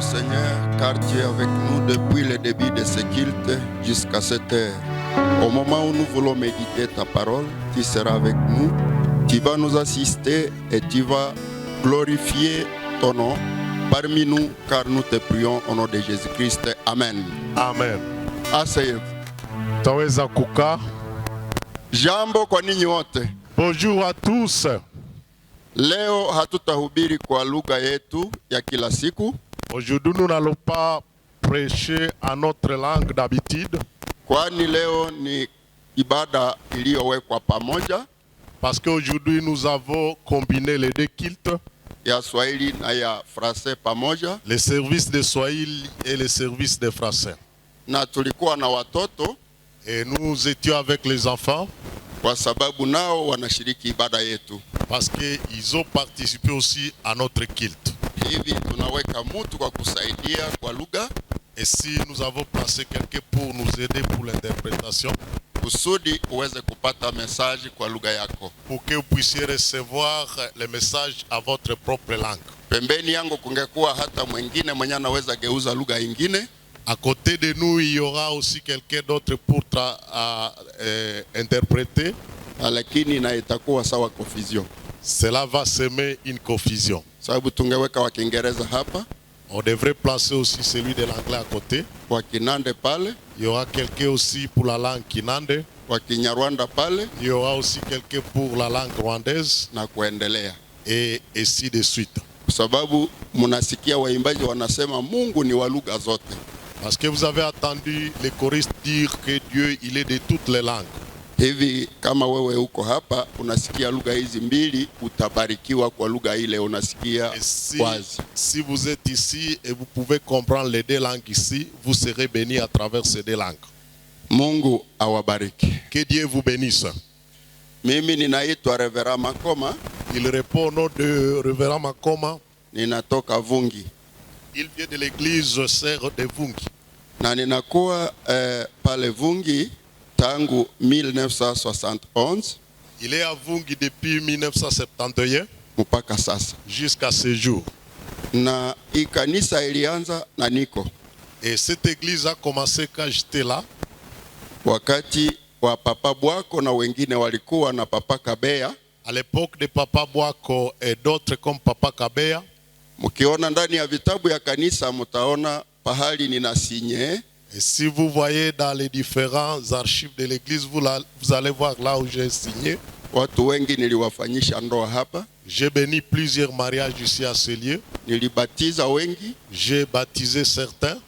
Seigneur, car tu es avec nous depuis le début de ce culte jusqu'à cette heure. Au moment où nous voulons méditer ta parole, tu seras avec nous, tu vas nous assister et tu vas glorifier ton nom parmi nous, car nous te prions au nom de Jésus-Christ. Amen. Amen. Asayez. Taweza kukaa. Jambo kwa ninyi wote. Bonjour à tous. Leo hatutahubiri kwa lugha yetu ya kila siku. Aujourd'hui, nous n'allons pas prêcher à notre langue d'habitude. Kwani leo ni ibada iliyowekwa pamoja. Parce qu'aujourd'hui, nous avons combiné les deux cultes. Ya Swahili na ya Français pamoja. Les services de Swahili et les services de Français. Na tulikuwa na watoto. Et nous étions avec les enfants. Kwa sababu nao wanashiriki ibada yetu. Parce qu'ils ont participé aussi à notre culte. Hivi tunaweka mtu kwa kusaidia kwa lugha. Et si nous avons placé quelqu'un pour nous aider pour l'interprétation. Kusudi uweze kupata message kwa lugha yako. Pour que vous puissiez recevoir les messages à votre propre langue. Pembeni yangu kungekuwa hata mwingine mwenye anaweza geuza lugha nyingine. À côté de nous, il y aura aussi quelqu'un d'autre pour interpréter. Lakini na itakuwa sawa confusion. Cela va semer une confusion. Sababu tungeweka wa Kiingereza hapa. On devrait placer aussi celui de l'anglais à côté. Wa Kinande pale. Il y aura quelqu'un aussi pour la langue Kinande. Wa Kinyarwanda pale. Il y aura aussi quelqu'un pour la langue rwandaise. Na kuendelea. Et ainsi de suite. Sababu munasikia waimbaji wanasema Mungu ni wa lugha zote. Parce que vous avez entendu les choristes dire que Dieu il est de toutes les langues. Hivi kama wewe uko hapa unasikia lugha hizi mbili, utabarikiwa kwa lugha ile unasikia wazi. Si vous êtes ici et vous pouvez comprendre les deux langues ici, vous serez bénis à travers ces deux langues. Mungu awabariki. Que Dieu vous bénisse. Mimi ninaitwa Reverend Makoma. Il répond au nom de Reverend Makoma. Ninatoka Vungi. Il vient de l'église Sœur de Vungi. Na ninakuwa pale Vungi tangu 1971. Il est à Vungi depuis 1971 mpaka sasa. Jusqu'à ce jour. Na hii kanisa ilianza na niko. Et cette église a commencé quand j'étais là. Wakati wa Papa Bwako na wengine walikuwa na Papa Kabeya. À l'époque de Papa Bwako et d'autres comme Papa Kabeya. Mkiona ndani ya vitabu ya kanisa mtaona pahali nina signé. Et si vous voyez dans les différents archives de l'église, vous allez voir là où j'ai signé. Watu wengi niliwafanyisha ndoa hapa. J'ai béni plusieurs mariages ici à ce lieu. Nilibatiza wengi. J'ai baptisé certains.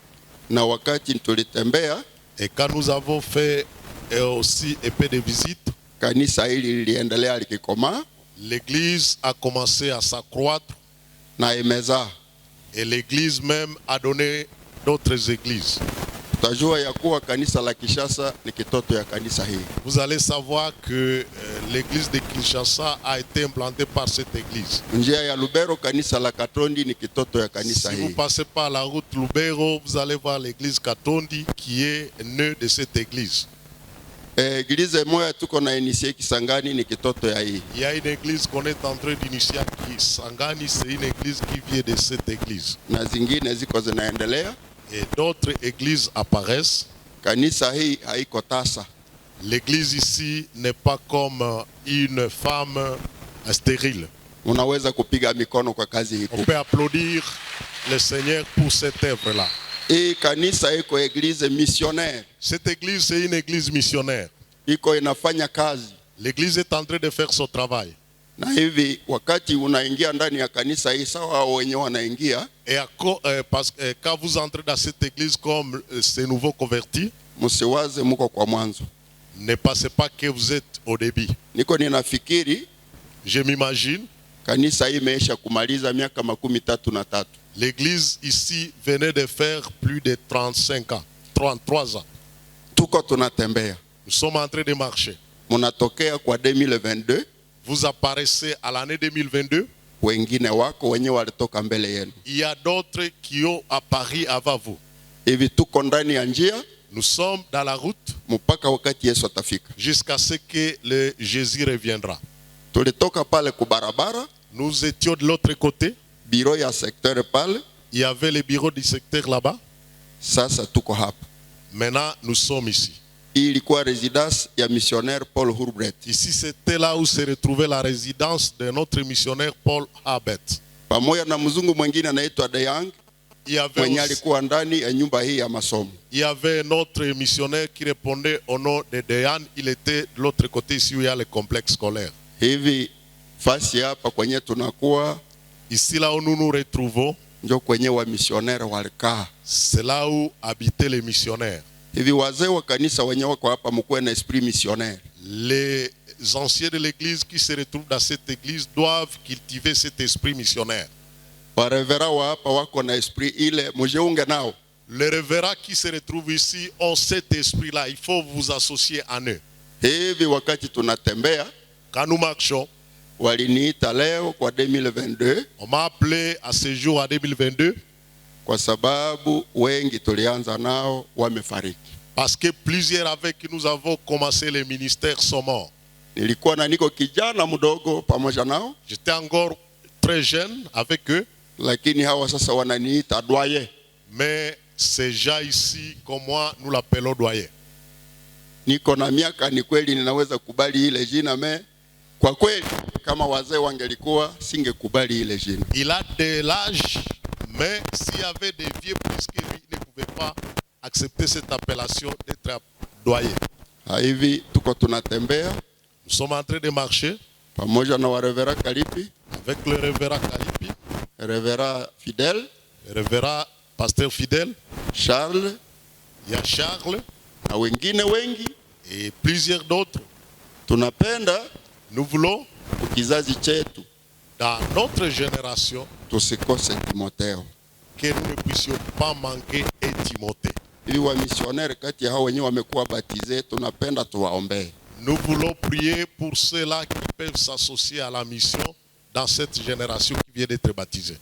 Na wakati tulitembea. Et quand nous avons fait aussi un peu de visites, kanisa hili liliendelea likikomaa. L'église a commencé à s'accroître. Na imezaa. Et l'église même a donné d'autres églises. Utajua ya kuwa kanisa la Kinshasa ni kitoto ya kanisa hii. Vous allez savoir que l'église de Kinshasa a été implantée par cette église. Njia ya Lubero kanisa la Katondi ni kitoto ya kanisa hii. Si vous passez par la route Lubero, vous allez voir l'église Katondi qui est née de cette église. Église moya tuko na initié Kisangani ni kitoto ya hii. Il y a une église qu'on est en train d'initier Kisangani, c'est une église qui vient de cette église. Na zingine ziko zinaendelea. Et d'autres églises apparaissent. Kanisa hii haiko tasa. L'église ici n'est pas comme une femme stérile. Unaweza kupiga mikono kwa kazi hii. On peut applaudir le Seigneur pour cette œuvre-là. Hii kanisa iko église missionnaire. Cette église c'est une église missionnaire. Iko inafanya kazi. L'église est en train de faire son travail. Na hivi wakati unaingia ndani ya kanisa hii sawa wenyewe wanaingia. Et parce que quand vous entrez dans cette église comme ces nouveaux convertis, msiwaze mko kwa mwanzo. Ne pensez pas que vous êtes au début. Niko ninafikiri. Je m'imagine. Kanisa hii imeisha kumaliza miaka 33. L'église ici venait de faire plus de 35 ans, 33 ans. Tuko tunatembea. Nous sommes en train de marcher. Munatokea kwa 2022. Vous apparaissez à l'année 2022. Wengine wako wenyewe walitoka mbele yenu. Il y a d'autres qui ont apparu avant vous. Hivi tuko ndani ya njia. Nous sommes dans la route. Mpaka wakati Yesu atafika. Jusqu'à ce que le Jésus reviendra. Tulitoka pale kubarabara. Nous étions de l'autre côté. Bureau ya secteur pale. il y avait le bureau du secteur là-bas. Sasa tuko hapa. Maintenant, nous sommes ici. Hii ilikuwa residence ya missionnaire Paul Hurbrett. Ici, c'était là où se retrouvait la résidence de notre missionnaire Paul Harbert. Pamoja na mzungu mwingine anaitwa De Young, mwenye alikuwa ndani ya nyumba hii ya masomo. Il y avait notre missionnaire qui répondait au nom de Deyan. Il était de l'autre côté ici où il y a le complexe scolaire. Hivi fasi hapa kwenye tunakuwa, Ici là où nous nous retrouvons, ndio kwenye wa missionnaire walikaa. c'est là où habitaient les missionnaires. Hivi wazee wa kanisa wenye wako hapa mkuwe na esprit missionnaire. Les anciens de l'église qui se retrouvent dans cette église doivent cultiver cet esprit missionnaire. Warevera wa hapa wako na esprit ile, mujiunge nao. Les révérends qui se retrouvent ici ont cet esprit-là. Il faut vous associer à eux. Hivi wakati tunatembea, Quand nous marchons, waliniita leo kwa 2022 on m'a appelé à ce jour en 2022 kwa sababu wengi tulianza nao wamefariki. parce que plusieurs avec qui nous avons commencé le ministère sont morts. Nilikuwa na niko kijana mdogo pamoja nao, J'étais encore très jeune avec eux, lakini hawa sasa wananiita doyen. mais ces gens ici, comme moi, nous l'appelons doyen. Niko na miaka, ni kweli ninaweza kubali ile jina, kwa kweli kama wazee wangelikuwa singekubali ile jina. Il a de l'âge, mais s'il y avait des vieux plus que lui, il ne pouvait pas accepter cette appellation d'être doyen. Hivi tuko tunatembea Nous sommes en train de marcher pamoja na warevera Kalipi, avec le révérend Kalipi, revera Fidel, le révérend pasteur Fidèle, Charles il y a Charles na wengine wengi. et plusieurs d'autres. Tunapenda Nous voulons, kizazi chetu dans notre génération, tusikose Timotheo. que nous ne puissions pas manquer et Timothée. Hivi wa missionnaire kati ya hao wenyewe wamekuwa batize, tunapenda tuwaombee. Nous voulons prier pour ceux-là qui peuvent s'associer à la mission dans cette génération qui vient d'être baptisée.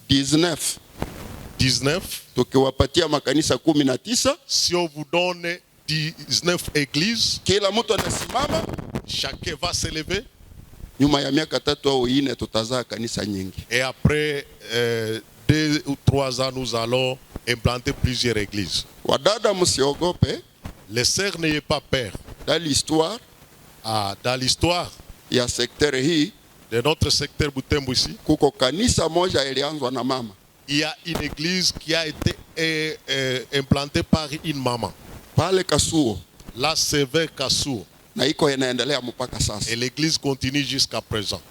19 tukiwapatia makanisa 19, Si on vous donne 19 églises, kila mtu anasimama, chacun va se lever nyuma ya miaka 3 au 4 tutazaa kanisa nyingi. et après 2 ou 3 ans, nous allons implanter plusieurs églises. Wadada msiogope, Les sœurs, n'ayez pas peur. dans l'histoire Dans l'histoire ya sektere hii de notre secteur Butembo ici, kuko kanisa moja ilianzwa na mama. il y a une église qui a été implantée par une maman. Pale Kasuo, Là, c'est vers Kassou. na iko inaendelea mpaka sasa. Et l'église continue jusqu'à présent.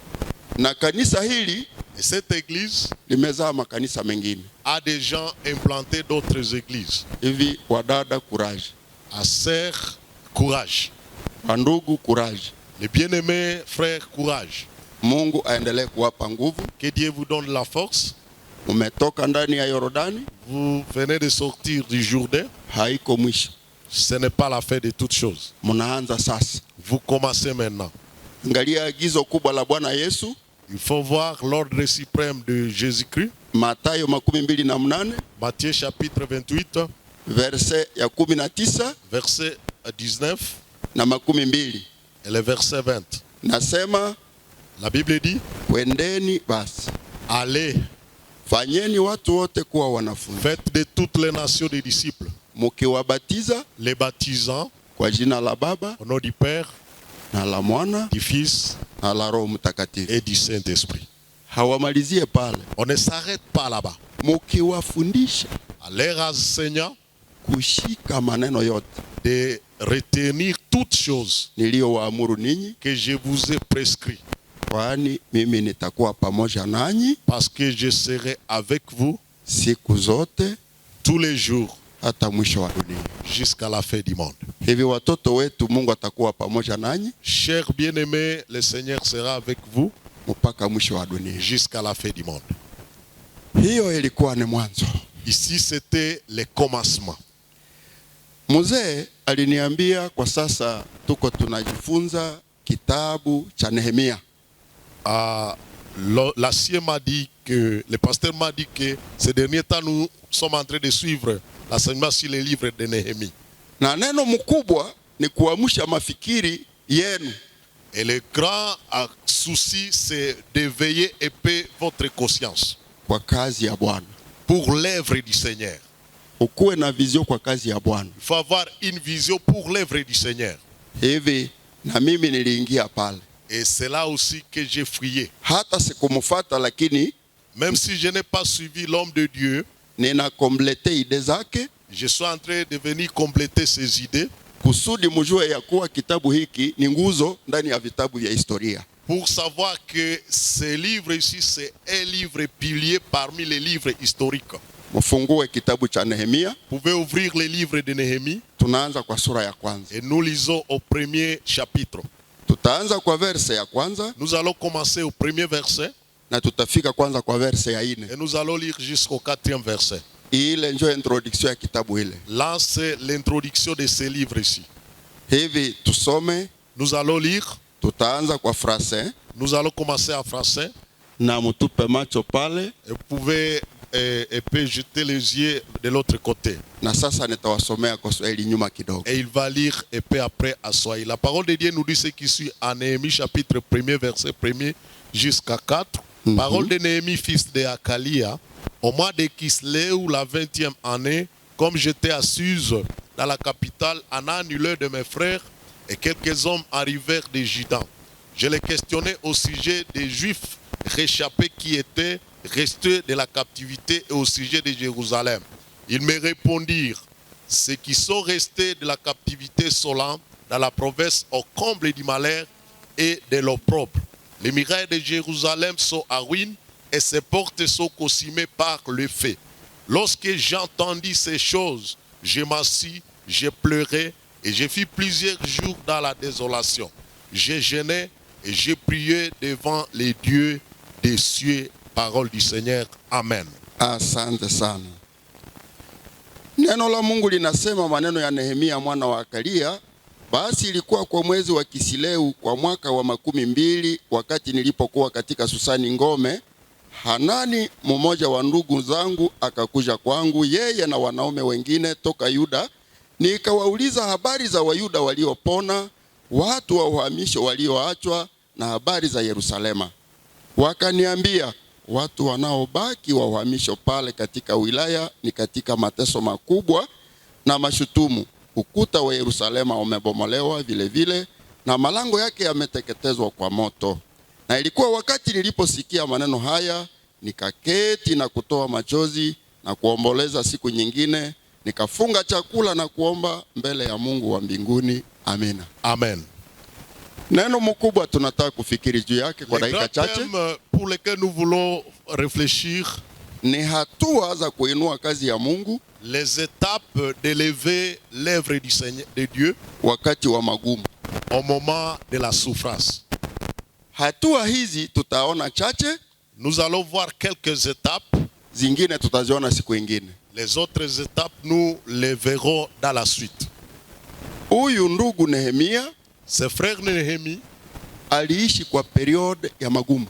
Na kanisa hili Et cette église limezaa makanisa mengine. a des gens implantés d'autres églises. Hivi wadada, courage. À sœur, courage. Wandugu, courage. Les bien-aimés frères, courage. Mungu aendelee kuwapa nguvu. Que Dieu vous donne la force. Umetoka ndani ya Yordani, Vous venez de sortir du Jourdain. haiko mwisho. Ce n'est pas la fin de toutes choses. Munaanza sasa. Vous commencez maintenant. Angalia agizo kubwa la Bwana Yesu, Il faut voir l'ordre suprême de Jésus-Christ. Mathayo 28 Matthieu chapitre 28, verse ya 19 verset 19 na 20. et le verset 20. Nasema, La Bible dit, kwendeni basi, allez, fanyeni watu wote kuwa wanafunzi, faites de toutes les nations des disciples, mukiwabatiza les baptisant kwa jina la Baba au nom du Père, na la Mwana du Fils na la Roho Mtakatifu. et du Saint-Esprit. Hawamalizie pale, On ne s'arrête pas là-bas. mukiwafundisha À leur enseignant kushika maneno yote de retenir toutes choses niliyowaamuru ninyi, que je vous ai prescrites, kwani mimi nitakuwa pamoja nanyi parce que je serai avec vous siku zote tous les jours hata mwisho wa dunia. jusqu'à la fin du monde. Hivi watoto wetu, Mungu atakuwa pamoja nanyi Chers bien-aimés, le Seigneur sera avec vous mpaka mwisho wa dunia. jusqu'à la fin du monde. Hiyo ilikuwa ni mwanzo. Ici, c'était le commencement. Mzee aliniambia kwa sasa tuko tunajifunza kitabu cha Nehemia. L'ancien m'a dit que, le pasteur m'a dit que ces derniers temps, nous sommes en train de suivre l'enseignement sur les livres de Néhémie. Na neno mkubwa ni kuamsha mafikiri yenu. Et le grand souci, c'est d'éveiller et paix votre conscience Kwa kazi ya Bwana. pour l'œuvre du Seigneur. Ukuwe na vision kwa kazi ya Bwana. Il faut avoir une vision pour l'œuvre du Seigneur. Hivi na mimi niliingia pale. Et c'est là aussi que j'ai frié. Hata sikumfuata lakini Même si je n'ai pas suivi l'homme de Dieu, nina komplete ide zake je suis en train de venir compléter ses idées kusudi mjue ya kuwa kitabu hiki ni nguzo ndani ya vitabu vya historia. pour savoir que ce livre ici, c'est un livre pilier parmi les livres historiques. Mfungue kitabu cha Nehemia. Vous pouvez ouvrir les livres de Néhémie Tunaanza kwa sura ya kwanza. et nous lisons au premier chapitre. Tutaanza kwa verse ya kwanza Nous allons commencer au premier verset na tutafika kwanza kwa verse ya 4. et nous allons lire jusqu'au 4e verset. Ile ndio introduction ya kitabu ile. Là, c'est l'introduction de ce livre ici. Hivi tusome, Nous allons lire, tutaanza kwa français nous allons commencer en français. na mtupe macho pale, Et vous pouvez peut jeter les yeux de l'autre côté. na sasa nitawasomea kwa Swahili nyuma kidogo. Et il va lire et peu après à Swahili. La parole de Dieu nous dit ce qui suit en Néhémie chapitre 1er verset 1er jusqu'à 4. Parole de Néhémie fils de Akalia. Au mois de Kisléu, la 20e année, comme j'étais à Suse, dans la capitale, Anani, l'un de mes frères, et quelques hommes arrivèrent de Juda. Je les questionnais au sujet des Juifs réchappés qui étaient restés de la captivité et au sujet de Jérusalem. Ils me répondirent, ceux qui sont restés de la captivité sont là, dans la province au comble du malheur et de l'opprobre. Les murailles de Jérusalem sont à ruine et ses portes sont consumées par le feu. Lorsque j'entendis ces choses, je m'assis, je pleurais et je fis plusieurs jours dans la désolation. Je jeûnais et je priais devant les dieux des cieux. Parole du Seigneur. Amen. Asante sana. Neno la Mungu linasema maneno ya Nehemia mwana wa Akalia. Basi ilikuwa kwa mwezi wa Kisileu kwa mwaka wa 12 wakati nilipokuwa katika Susani ngome, Hanani mmoja wa ndugu zangu akakuja kwangu, yeye na wanaume wengine toka Yuda. Nikawauliza habari za Wayuda waliopona, watu wa uhamisho walioachwa na habari za Yerusalema. Wakaniambia, watu wanaobaki wa uhamisho pale katika wilaya ni katika mateso makubwa na mashutumu. Ukuta wa Yerusalema umebomolewa vile vile na malango yake yameteketezwa kwa moto. Na ilikuwa wakati niliposikia maneno haya, nikaketi na kutoa machozi na kuomboleza siku nyingine, nikafunga chakula na kuomba mbele ya Mungu wa mbinguni. Amina. Amen. Neno mkubwa tunataka kufikiri juu yake kwa dakika chache. Pour lesquels nous voulons réfléchir, ni hatua za kuinua kazi ya Mungu, les étapes d'élever l'œuvre du Seigneur de Dieu wakati wa magumu, au moment de la souffrance. Hatua hizi tutaona chache, nous allons voir quelques étapes, zingine tutaziona siku nyingine. Les autres étapes nous les verrons dans la suite. Huyu ndugu Nehemia, ce frère Néhémie, aliishi kwa periode ya magumu.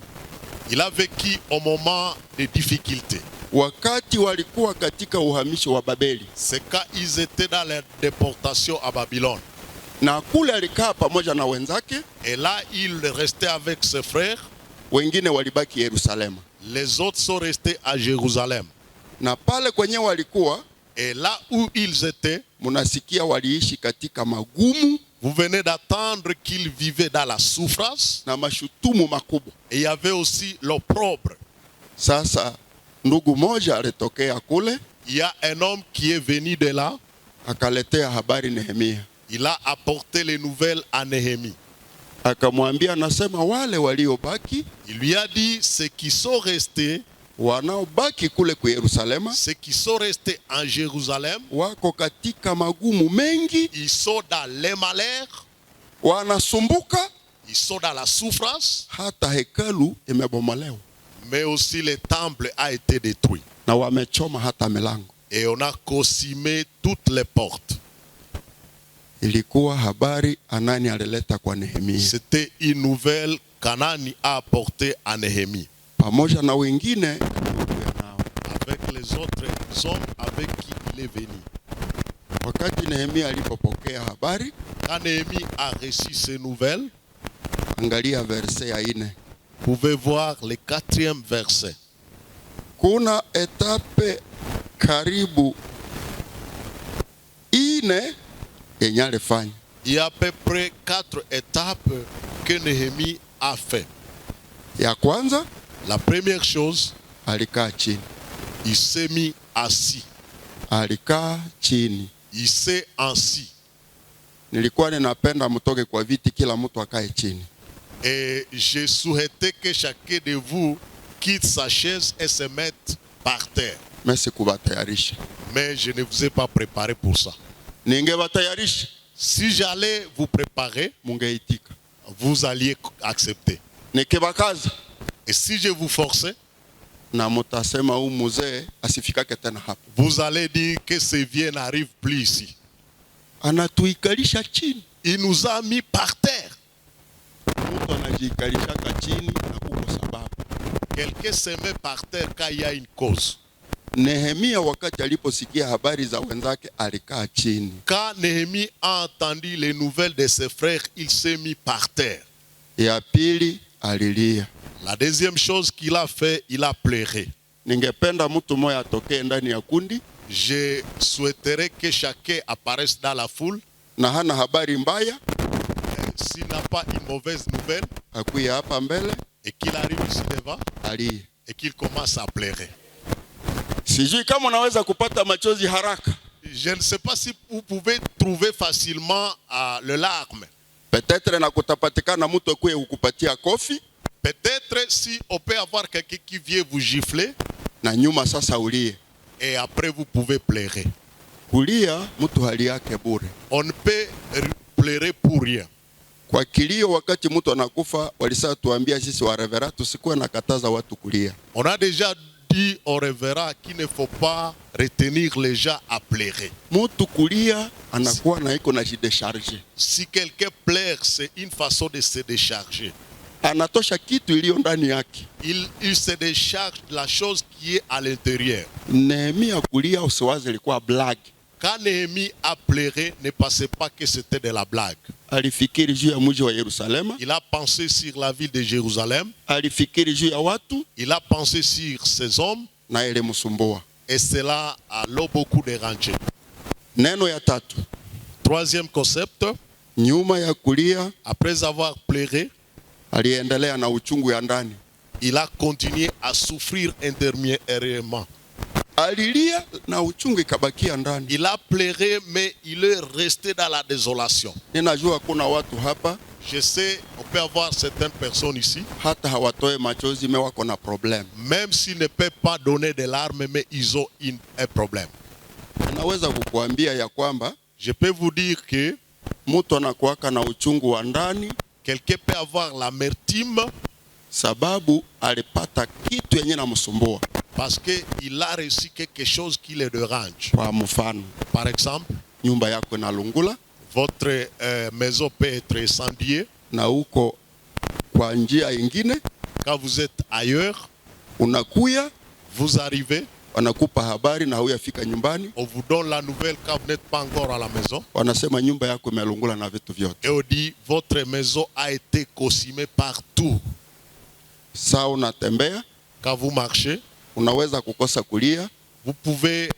Il a vécu au moment de difficultés. Wakati walikuwa katika uhamisho wa Babeli. C'est quand ils étaient dans la déportation à Babylone. Na kule alikaa pamoja na wenzake. Et là, il restait avec ses frères. Wengine walibaki Yerusalemu. Les autres sont restés à Jérusalem. Na pale kwenye walikuwa, et là où ils étaient, munasikia waliishi katika magumu. Vous venez d'attendre qu'ils vivaient dans la souffrance. Na mashutumu makubwa. Et il y avait aussi l'opprobre. Sasa ndugu moja alitokea kule. Il y a un homme qui est venu de là. Akaletea habari Nehemia. Il a apporté les nouvelles à Néhémie. Akamwambia, nasema wale waliobaki. Il lui a dit, ceux qui sont restés, wanaobaki kule kwa Yerusalema, ceux qui sont restés en Jérusalem, wako katika magumu mengi. Ils sont dans les malheurs. Wanasumbuka. Ils sont dans la souffrance. Hata hekalu imebomolewa. Mais aussi le temple a été détruit. Na wamechoma hata milango. Et on a consumé toutes les portes. Ilikuwa habari Anani alileta kwa Nehemia. C'était une nouvelle qu'Anani a apportée à Néhémie. Pamoja na wengine. Avec les autres hommes avec qui il est venu. Wakati Nehemia alipopokea habari, quand Néhémie a reçu ces nouvelles, angalia verset ya 4. Vous pouvez voir le 4e verset. kuna etape karibu ine yenye alifanya. Il y a à peu près 4 étapes que Néhémie a fait. Ya kwanza, La première chose, alikaa chini. il s'est mis assis. Alikaa chini. Il s'est assis. Nilikuwa ninapenda mtoke kwa viti, kila mtu akae chini. Et je souhaitais que chacun de vous quitte sa chaise et se mette par terre. Mesi kubatayarisha. Mais je ne vous ai pas préparé pour ça. Ningebatayarisha, Si j'allais vous préparer, mungeitika. vous alliez accepter. Nikibakaza, Et si je vous forçais, na mutasema huyu mzee asifikake tena hapa. vous allez dire que ce vieux n'arrive plus ici. Anatuikalisha chini. Il nous a mis par terre. Mtu anajiikalisha chini na kuko sababu. Quelqu'un se met par terre quand il y a une cause. Nehemia wakati aliposikia habari za wenzake alikaa chini. Quand Néhémie a entendu les nouvelles de ses frères, il s'est mis par terre. Ya pili, alilia. La deuxième chose qu'il a fait, il a pleuré. Ningependa mtu mmoja atokee ndani ya kundi Je souhaiterais que chacun apparaisse dans la foule. na hana habari mbaya, S'il n'a pas une mauvaise nouvelle akuye hapa mbele et qu'il arrive ici devant alie. et qu'il commence à pleurer. Sijui kama unaweza kupata machozi haraka. Je ne sais pas si vous pouvez trouver facilement le larme. Peut-être na kutapatikana mtu akuye kukupatia kofi Peut-être si on peut avoir quelqu'un qui vient vous gifler na nyuma sasa ulie. et après vous pouvez pleurer. Kulia mtu hali yake bure. On ne peut pleurer pour rien. Kwa kilio wakati mtu anakufa walisema tuambia sisi wa revera tusikuwe na kataza watu kulia. On a déjà dit au révérend qu'il ne faut pas retenir les gens à pleurer. Mtu kulia anakuwa na iko na jidesharge. Si quelqu'un pleure, c'est une façon de se décharger. Anatosha kitu iliyo ndani yake. Il se décharge de la chose qui est à l'intérieur. Nehemia kulia usiwaze ilikuwa blague. Quand Néhémie a pleuré, ne pensez pas que c'était de la blague. Alifikiri juu ya mji wa Yerusalema, Il a pensé sur la ville de Jérusalem, alifikiri juu ya watu il a pensé sur ses hommes, na ile msumbua. et cela l'a beaucoup dérangé. Neno ya tatu, Troisième concept, nyuma ya kulia après avoir pleuré, aliendelea na uchungu ya ndani. il a continué à souffrir intérieurement. Alilia na uchungu ikabakia ndani. Il a pleuré, mais il est resté dans la désolation. Ninajua kuna watu hapa Je sais, on peut avoir certaines personnes ici, hata hawatoe machozi me wako na problem. même s'ils ne peuvent pas donner des larmes, mais ils ont un problème. Naweza kukuambia ya kwamba Je peux vous dire que mtu anakuwaka na uchungu wa ndani quelqu'un peut avoir l'amertume sababu alipata kitu yenye namsumbua. parce qu'il a reçu quelque chose qui le dérange. Kwa mfano, Par exemple, nyumba yako inalungula votre maison peut être incendiée. na uko kwa njia ingine, Quand vous êtes ailleurs, unakuya vous arrivez, wanakupa habari na huyafika nyumbani, on vous donne la nouvelle quand vous n'êtes pas encore à la maison. wanasema nyumba yako imelungula na vitu vyote. Et on dit, votre maison a été consumée par tout. Saa unatembea Quand vous marchez, unaweza kukosa kulia, vous pouvez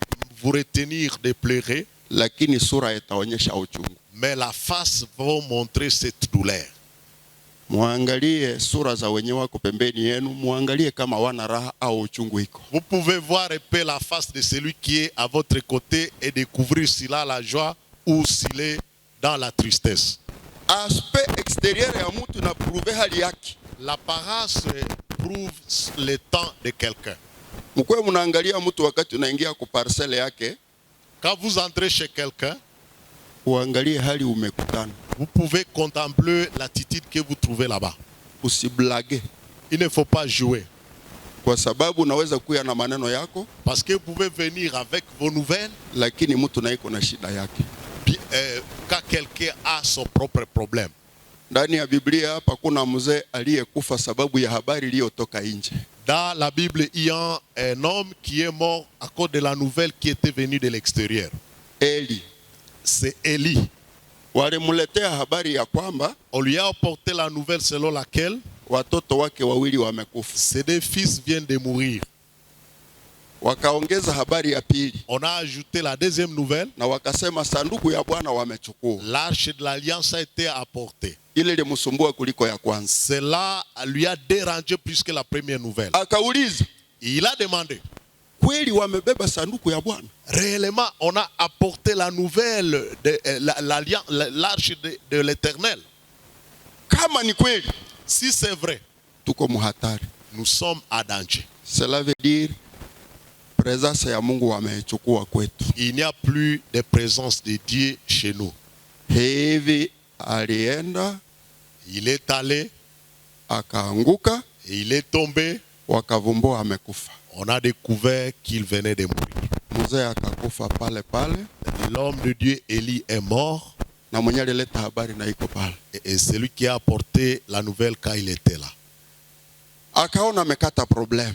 vous retenir de pleurer, lakini sura itaonyesha uchungu. mais la face va montrer cette douleur. Muangalie sura za wenye wako pembeni yenu, muangalie kama wana raha au uchungu iko. Vous pouvez voir un peu la face de celui qui est à votre côté et découvrir s'il a la joie ou s'il est dans la tristesse. Aspect extérieur ya mtu na prouve hali yake. L'apparence prouve le temps de quelqu'un. Mkwe munaangalia mtu wakati unaingia ku parcelle yake, Quand vous entrez chez quelqu'un, uangalie hali umekutana. vous pouvez contempler l'attitude que vous trouvez là-bas. Usiblage. Il ne faut pas jouer. Kwa sababu unaweza kuya na maneno yako, Parce que vous pouvez venir avec vos nouvelles lakini mtu na iko na shida yake. quand quelqu'un a son propre problème. Ndani ya Biblia hapa kuna mzee aliyekufa sababu ya habari iliyotoka nje. Dans la Bible, il y a un homme qui est mort à cause de la nouvelle qui était venue de l'extérieur. Eli. C'est Élie. Walimuletea habari ya kwamba On lui a apporté la nouvelle selon laquelle watoto wake wawili wamekufa. ses deux fils viennent de mourir. Wakaongeza habari ya pili On a ajouté la deuxième nouvelle. na wakasema sanduku ya Bwana wamechukua. L'arche de l'alliance a été apportée. Ile ilimsumbua kuliko ya kwanza. Cela lui a dérangé plus que la première nouvelle. Akauliza, Il a demandé, kweli wamebeba sanduku ya Bwana? réellement, on a apporté la nouvelle de l'arche de l'Éternel. Kama ni kweli, Si c'est vrai, tuko muhatari. nous sommes à danger. Cela veut dire présence ya Mungu wamechukua kwetu. Il n'y a plus de présence de Dieu chez nous. Hivi alienda Il est allé akaanguka, et il est tombé. wakavumbua amekufa. On a découvert qu'il venait de mourir. Mzee akakufa pale pale, L'homme de Dieu, Élie, est mort. na mwenye alileta habari na iko pale. Et celui qui a apporté la nouvelle quand il était là. Akaona amekata problème.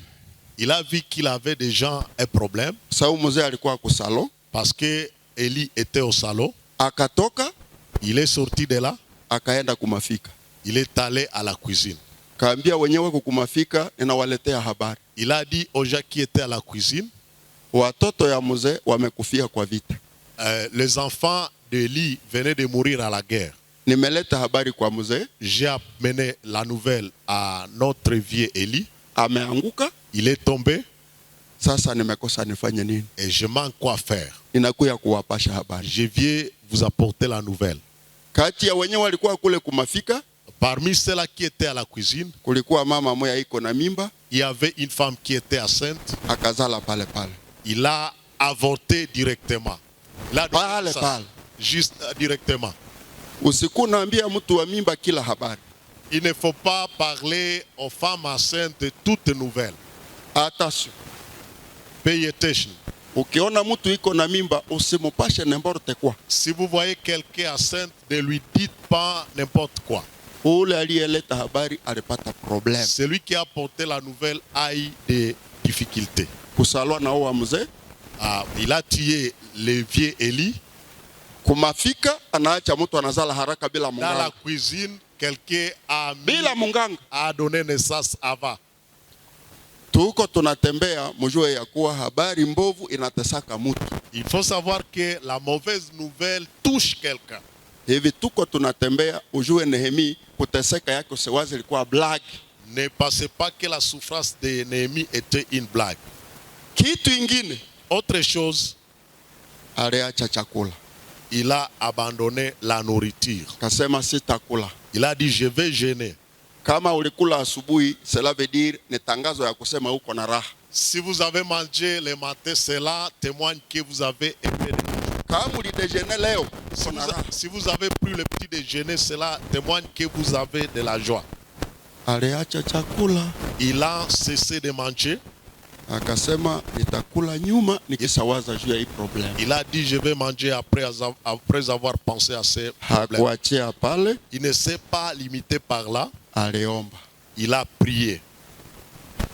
Il a vu qu'il avait déjà un problème. Sababu mzee alikuwa kusalo, Parce que Élie était au salon. akatoka Il est sorti de là. akaenda kumafika. Il est allé à la cuisine. Kaambia wenyewe kumafika, ninawaletea habari. Il a dit aux gens qui étaient à la cuisine, Watoto ya mzee wamekufia kwa vita. les enfants d'Élie venaient de mourir à la guerre. Nimeleta habari kwa mzee, J'ai amené la nouvelle à notre vieux Élie. ameanguka. Il est tombé Sasa nimekosa nifanye nini? et je manque quoi faire. Ninakuya kuwapasha habari. Je viens vous apporter la nouvelle. Kati ya wenyewe walikuwa kule kumafika, Parmi ceux-là qui étaient à la cuisine, kulikuwa mama moya iko na mimba, il y avait une femme qui était enceinte. akazala pale pale. Il a avorté directement. Il a donné Pale naissance, pale. juste directement. Usiku naambia mtu wa mimba kila habari. Il ne faut pas parler aux femmes enceintes de toutes nouvelles. Attention. Pay attention. Ukiona mtu iko na mimba usimupashe n'importe quoi. Si vous voyez quelqu'un enceinte, ne lui dites pas n'importe quoi. Ule aliyeleta habari alipata problem. Celui qui a porté la nouvelle a eu des difficultés. Kusalwa na uwa mzee, Il a tué le vieux Élie. kumafika anaacha mtu anazala haraka bila Dans la munganga. cuisine, quelqu'un Bila munganga. a donné naissance avant. Tuko tunatembea mjue ya kuwa habari mbovu inatesaka mtu. Il faut savoir que la mauvaise nouvelle touche quelqu'un. Hivi tuko tunatembea ujue Nehemi kuteseka yake usiwazi ilikuwa black. Ne pensez pas que la souffrance de Néhémie était une blague. Kitu ingine, Autre chose, aliacha chakula. il a abandonné la nourriture. Kasema sitakula. Il a dit, je vais jeûner. Kama ulikula asubuhi, cela veut dire ni tangazo ya kusema uko na raha. Si vous avez mangé le matin, cela témoigne que vous avez aimé. Kama ulidejene leo, uko na raha. Si vous avez pris le petit déjeuner, cela témoigne que vous avez de la joie. Aliacha chakula. Il a cessé de manger. Akasema nitakula nyuma nikisawaza juu ya hii problem. Il a dit, je vais manger après avoir pensé à ces problèmes. Hakuachia pale, Il ne s'est pas limité par là. aliomba. Il a prié.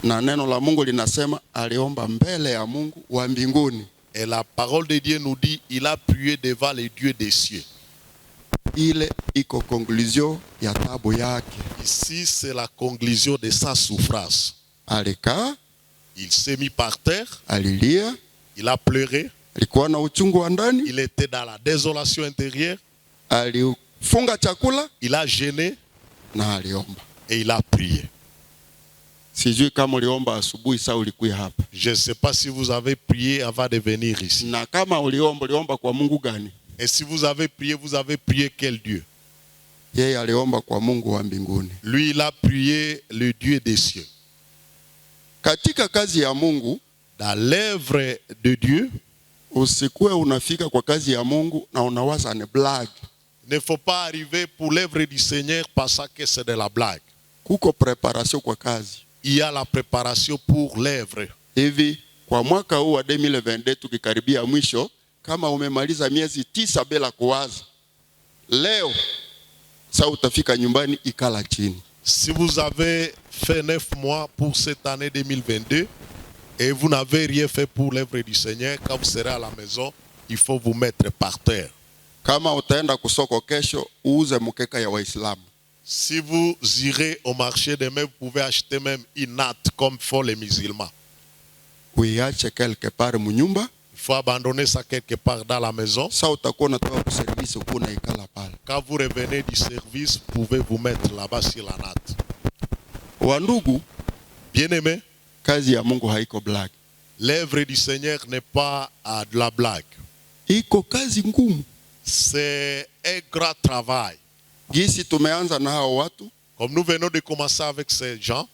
Na neno la Mungu linasema aliomba mbele ya Mungu wa mbinguni. Et la parole de Dieu nous dit, il a prié devant les dieux des cieux. Ile iko conclusion ya tabu yake. Ici, c'est la conclusion de sa souffrance. Alikaa, Il s'est mis par terre, alilia, il a pleuré, alikuwa na uchungu wa ndani, il était dans la désolation intérieure, alifunga chakula il a jeûné na aliomba. et il a prié. Sijui kama uliomba asubuhi saa ulikuwa hapa. Je ne sais pas si vous avez prié avant de venir ici. Na kama uliomba kwa Mungu gani? Et si vous avez prié quel Dieu? Yeye aliomba kwa Mungu wa mbinguni. Lui, il a prié le Dieu des cieux. Katika kazi ya Mungu, Dans l'œuvre de Dieu, usikuwe unafika kwa kazi ya Mungu na unawaza ni blague. il ne faut pas arriver pour l'œuvre du Seigneur pensant que c'est de la blague. Kuko preparation kwa kazi. Il y a la préparation pour l'œuvre. Hivi kwa mwaka huu wa 2022 tukikaribia mwisho, kama umemaliza miezi 9 bila kuwaza, leo sasa utafika nyumbani ikala chini. Si vous avez fait 9 mois pour cette année 2022 et vous n'avez rien fait pour l'œuvre du Seigneur, quand vous serez à la maison, il faut vous mettre par terre. Kama utaenda kusoko kesho, uuze mkeka ya Waislamu. Si vous irez au marché demain, vous pouvez acheter même une natte comme font les musulmans. uiache quelque part munyumba. Il faut abandonner ça quelque part dans la maison. Sa utakuwa unatoka kwa service uko unaikala pale. Quand vous revenez du service, vous pouvez vous mettre là-bas sur la natte. Wandugu, Bien-aimés, kazi ya Mungu haiko blague. l'œuvre du Seigneur n'est pas de la blague. Iko kazi ngumu. C'est un grand travail. Gisi tumeanza na hao watu. Comme nous venons de commencer avec ces gens,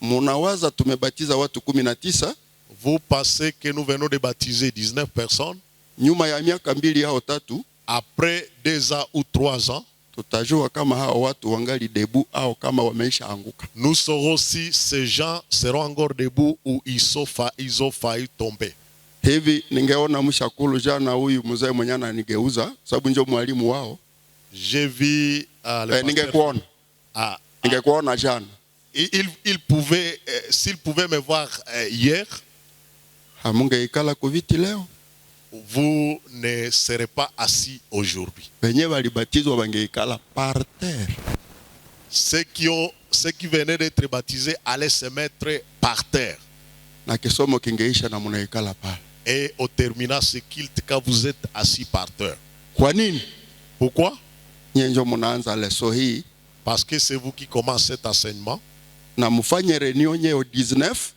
Munawaza tumebatiza watu 19. vous pensez que nous venons de baptiser 19 personnes. Nyuma ya miaka 2 au 3 Après 2 ans ou 3 ans, tutajua kama hao watu wangali debu au kama wameisha anguka. nous saurons si ces gens seront encore debout ou ils ont failli tomber. Hivi ningeona mshakulu jana huyu mzee mwenye ananigeuza sababu ndio mwalimu wao. J'ai vu le Ningekuona. Ningekuona jana. Il pouvait, s'il pouvait me voir hier, Hamungeikala kuviti leo. vous ne serez pas assis aujourd'hui. Wenye walibatizwa wangeikala par terre. Ceux qui venaient d'être baptisés allaient se mettre par terre. Na kisomo kingeisha na munaikala pale. Et au terminant ce culte, quand vous êtes assis par terre. Kwa nini? Pourquoi? Nyenjo munaanza leso hii Parce que c'est vous qui commencez cet enseignement. na mufanye reunion nyeo 19.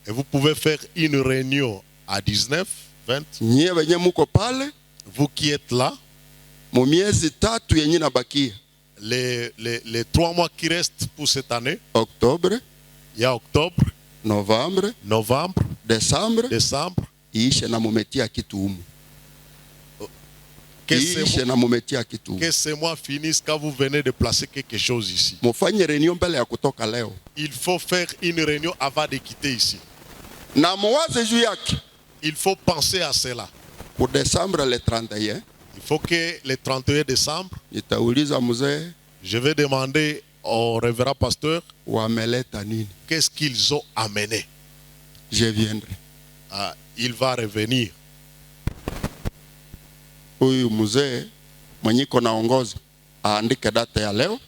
Et vous pouvez faire une réunion à 19, 20. Nyie wenye muko pale Vous qui êtes là, mu miezi 3 yenye nabakia. les 3 mois qui restent pour cette année, Octobre, il y a octobre, Novembre, novembre, Décembre, décembre. iishe na mumetia kitu humu. Que ces mois finissent quand vous venez de placer quelque chose ici. Mufanye reunion mbele ya kutoka leo. Il faut faire une réunion avant de quitter ici. Na muwaze juu yake. Il faut penser à cela. Pour décembre le 31, Il faut que le 31 décembre, nitauliza mzee je vais demander au révérend pasteur wameleta nini. qu'est-ce qu'ils ont amené. Je viendrai. Il va revenir. Huyu mzee mwenyiko naongoza aandike data ya leo.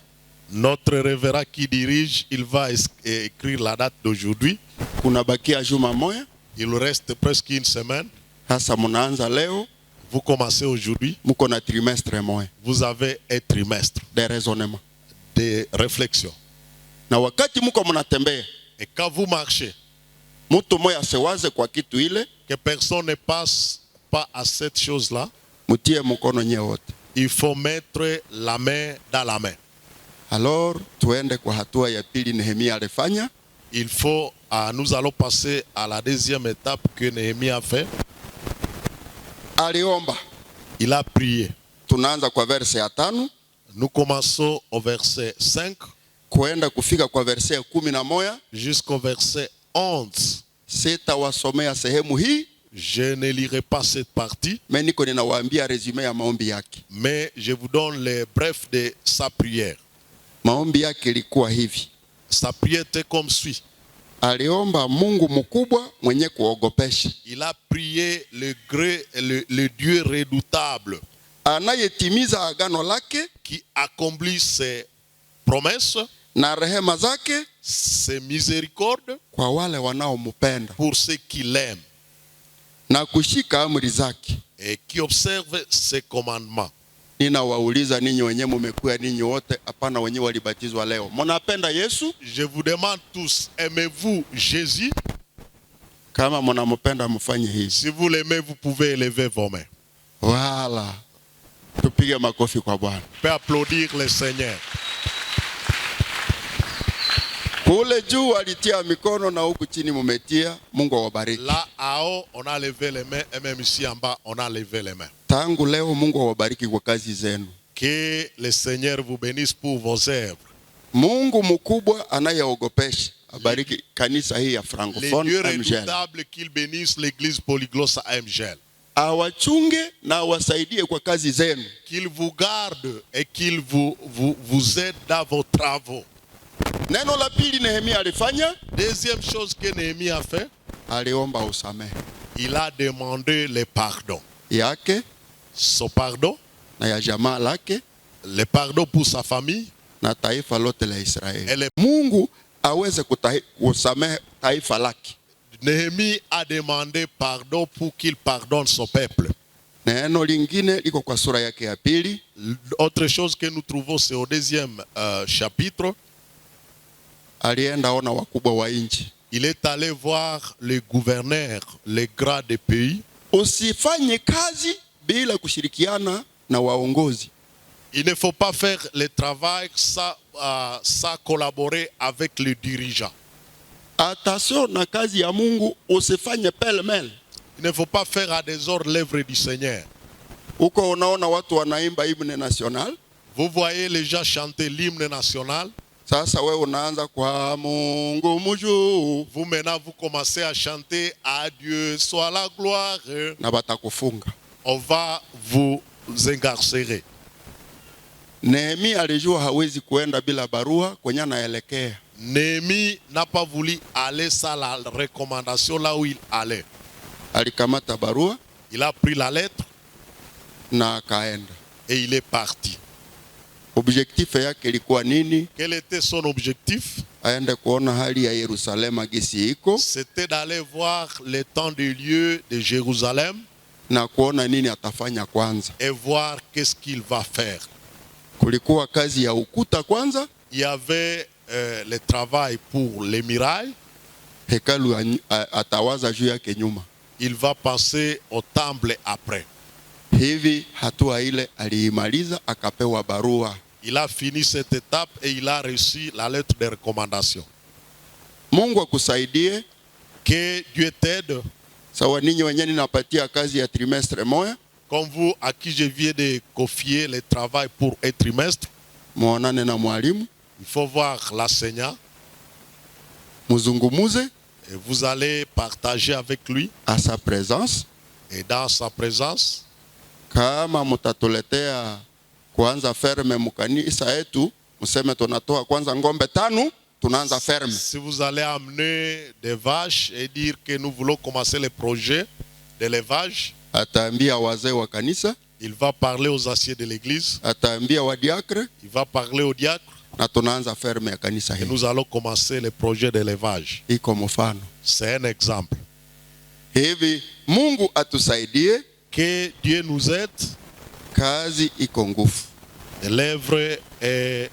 Notre révérend qui dirige, il va écrire la date d'aujourd'hui. Kuna bakia juma moya. Il reste presque une semaine. Hasa munaanza leo. Vous commencez aujourd'hui. Muko na trimestre moya. Vous avez un trimestre De raisonnement. de réflexion. Na wakati muko munatembea, Et quand vous marchez, mtu moya sewaze kwa kitu ile, que personne ne passe pas à cette chose-là, mutie mkono nye wote. il faut mettre la main dans la main. Alors tuende kwa hatua ya pili Nehemia alifanya. Il faut, nous allons passer à la deuxième étape que Néhémie a fait. Aliomba. Il a prié. Tunaanza kwa verse ya 5. Nous commençons au verset 5 kuenda kufika kwa verse ya 11 jusqu'au verset 11. Sitawasomea sehemu hii. Je ne lirai pas cette partie, mais niko ninawaambia resume ya maombi yake. Mais je vous donne les brefs de sa prière. Maombi yake ilikuwa hivi. Sa prière était comme suit. Aliomba Mungu mkubwa mwenye kuogopesha. Il a prié le Dieu redoutable, anayetimiza agano lake, qui accomplit ses promesses, na rehema zake, ses miséricordes, kwa wale wanaomupenda, pour ceux qui l'aiment, na kushika amri zake, et qui observent ses commandements. Ninawauliza ninyi wenyewe mmekuwa ninyi wote, hapana wenyewe walibatizwa leo. Mnapenda Yesu? Je vous demande tous, aimez-vous Jésus? Kama mnampenda mfanye hivi. Si vous l'aimez, vous pouvez élever vos mains. Voilà. Tupige makofi kwa Bwana. On peut applaudir le Seigneur. Kule juu alitia mikono na huku chini mumetia. Mungu awabariki. Là en haut, on a levé les mains, et même ici en bas, on a levé les mains. Tangu leo Mungu awabariki kwa kazi zenu. Que le Seigneur vous bénisse pour vos œuvres. Mungu mkubwa anayeogopesha abariki kanisa hii ya francophone Dieu Amgel. redoutable, qu'il bénisse l'église polyglotte à Amgel. Awachunge na awasaidie kwa kazi zenu. Qu'il vous garde et qu'il vous aide dans vos travaux. Neno la pili Nehemia alifanya. Deuxième chose que Néhémie a fait, aliomba usamehe. Il a demandé le pardon. Yake, son pardon, na ya jamaa lake, le pardon pour sa famille, na taifa lote la Israeli. Mungu aweze kusamehe taifa lake. Néhémie a demandé pardon pour qu'il pardonne son peuple. Neno lingine liko kwa sura yake ya pili. Autre chose que nous trouvons, c'est au deuxième chapitre. Alienda ona wakubwa wa nchi. Il est allé voir les gouverneurs, les grands des pays. Usifanye kazi bila kushirikiana na waongozi. Il ne faut pas faire le travail sans collaborer avec les dirigeants. Attention na kazi ya Mungu usifanye pele-mele. Il ne faut pas faire à désordre l'œuvre du Seigneur. Uko unaona watu wanaimba hymne national. Vous voyez les gens chanter l'hymne national. Sasa wewe unaanza kwa Mungu mjuu. Vous maintenant vous commencez à chanter à Dieu soit la gloire. Na batakufunga. On va vous incarcérer. Nehemi alijua hawezi kuenda bila barua kwenye anaelekea. Néhémie n'a pas voulu aller sans la recommandation là où il allait. Alikamata barua. Il a pris la lettre. Na akaenda. Et il est parti. Objectif yake ilikuwa nini? Quel était son objectif? Aende kuona hali ya Yerusalema gisi iko. C'était d'aller voir l'état des lieux de Jérusalem. Na kuona nini atafanya kwanza. Et voir qu'est-ce qu'il va faire. Kulikuwa kazi ya ukuta kwanza. Il y avait le travail pour les murailles. Hekalu atawaza juu yake nyuma. Il va passer au temple après. Hivi hatua ile aliimaliza akapewa barua. Il a fini cette étape et il a reçu la lettre de recommandation. Mungu akusaidie. Que Dieu t'aide. Sawa ninyi wenyewe ninapatia kazi ya trimestre moja. Comme vous à qui je viens de confier le travail pour un trimestre. Muonane na mwalimu. Il faut voir l'enseignant. Muzungumuze. Et vous allez partager avec lui. À sa présence. Et dans sa présence. Kama mutatuletea kuanza ferme mukanisa yetu, museme tunatoa kwanza ngombe 5, tunaanza ferme. Si vous allez amener des vaches et dire que nous voulons commencer le projet de l'élevage, ataambia wazee wa kanisa, il va parler aux anciens de l'église, ataambia wa diacre, il va parler aux diacres, na tunaanza ferme ya kanisa hii. Et nous allons commencer le projet de l'élevage. Iko mfano. C'est un exemple. Hivi Mungu atusaidie. Que Dieu nous aide. Kazi iko nguvu. L'œuvre est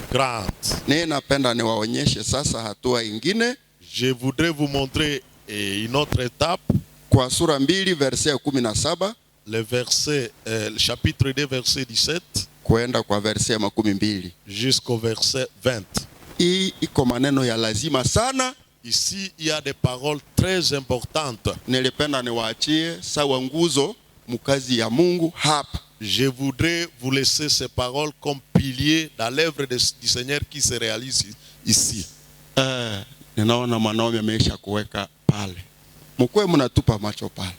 grande. Ninapenda niwaonyeshe sasa hatua ingine. Je voudrais vous montrer une autre étape. Kwa sura 2 verset 17. Le verset, chapitre 2 verset 17. Kuenda kwa verset 12. Jusqu'au verset 20. Hii iko maneno ya lazima sana. Ici, il y a des paroles très importantes. Nilipenda niwaachie sawa nguzo mukazi ya Mungu hapa. Je voudrais vous laisser ces paroles comme piliers dans l'œuvre du Seigneur qui se réalise ici. Ninaona mwanaume ameisha kuweka pale. Mkwe mnatupa macho pale.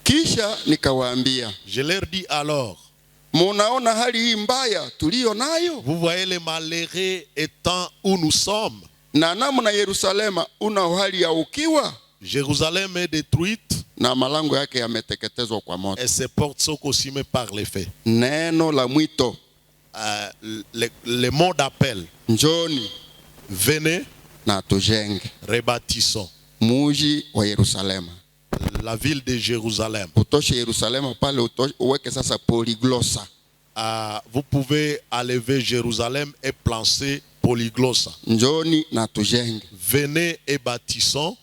Kisha nikawaambia. Je leur dis alors. Munaona hali hii mbaya tulio nayo? Vous voyez les malheureux étant où nous sommes. Na namna Yerusalema una hali ya ukiwa. Jérusalem est détruite. Na malango yake yameteketezwa kwa moto. Et ses portes sont consumées par les feux. Neno la mwito. Le mot d'appel. Njoni. Venez. Na tujenge. Rebâtissons. Muji wa Yerusalema. La ville de Jérusalem. Utoshe Yerusalema pale uweke sasa polyglossa. Vous pouvez enlever Jérusalem et placer polyglossa. Njoni na tujenge. Venez et bâtissons.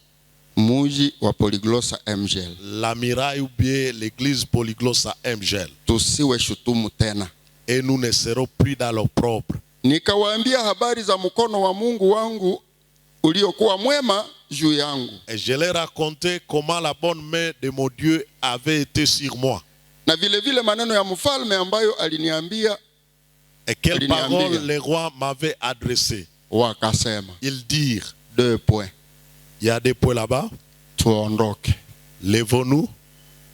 Muji wa polyglossa MGL. La muraille ou bien l'église polyglossa MGL. Tusiwe shutumu tena. Et nous ne serons plus dans l'opprobre. Nikawaambia habari za mkono wa Mungu wangu uliokuwa mwema juu yangu. Et je leur racontais comment la bonne main de mon Dieu avait été sur moi. Na vile vile maneno ya mfalme ambayo aliniambia. Et quelles paroles les rois m'avaient adressées. Wakasema. Ils dirent. 2 points. Il y a 2 points là-bas. Tuondoke. Levons-nous.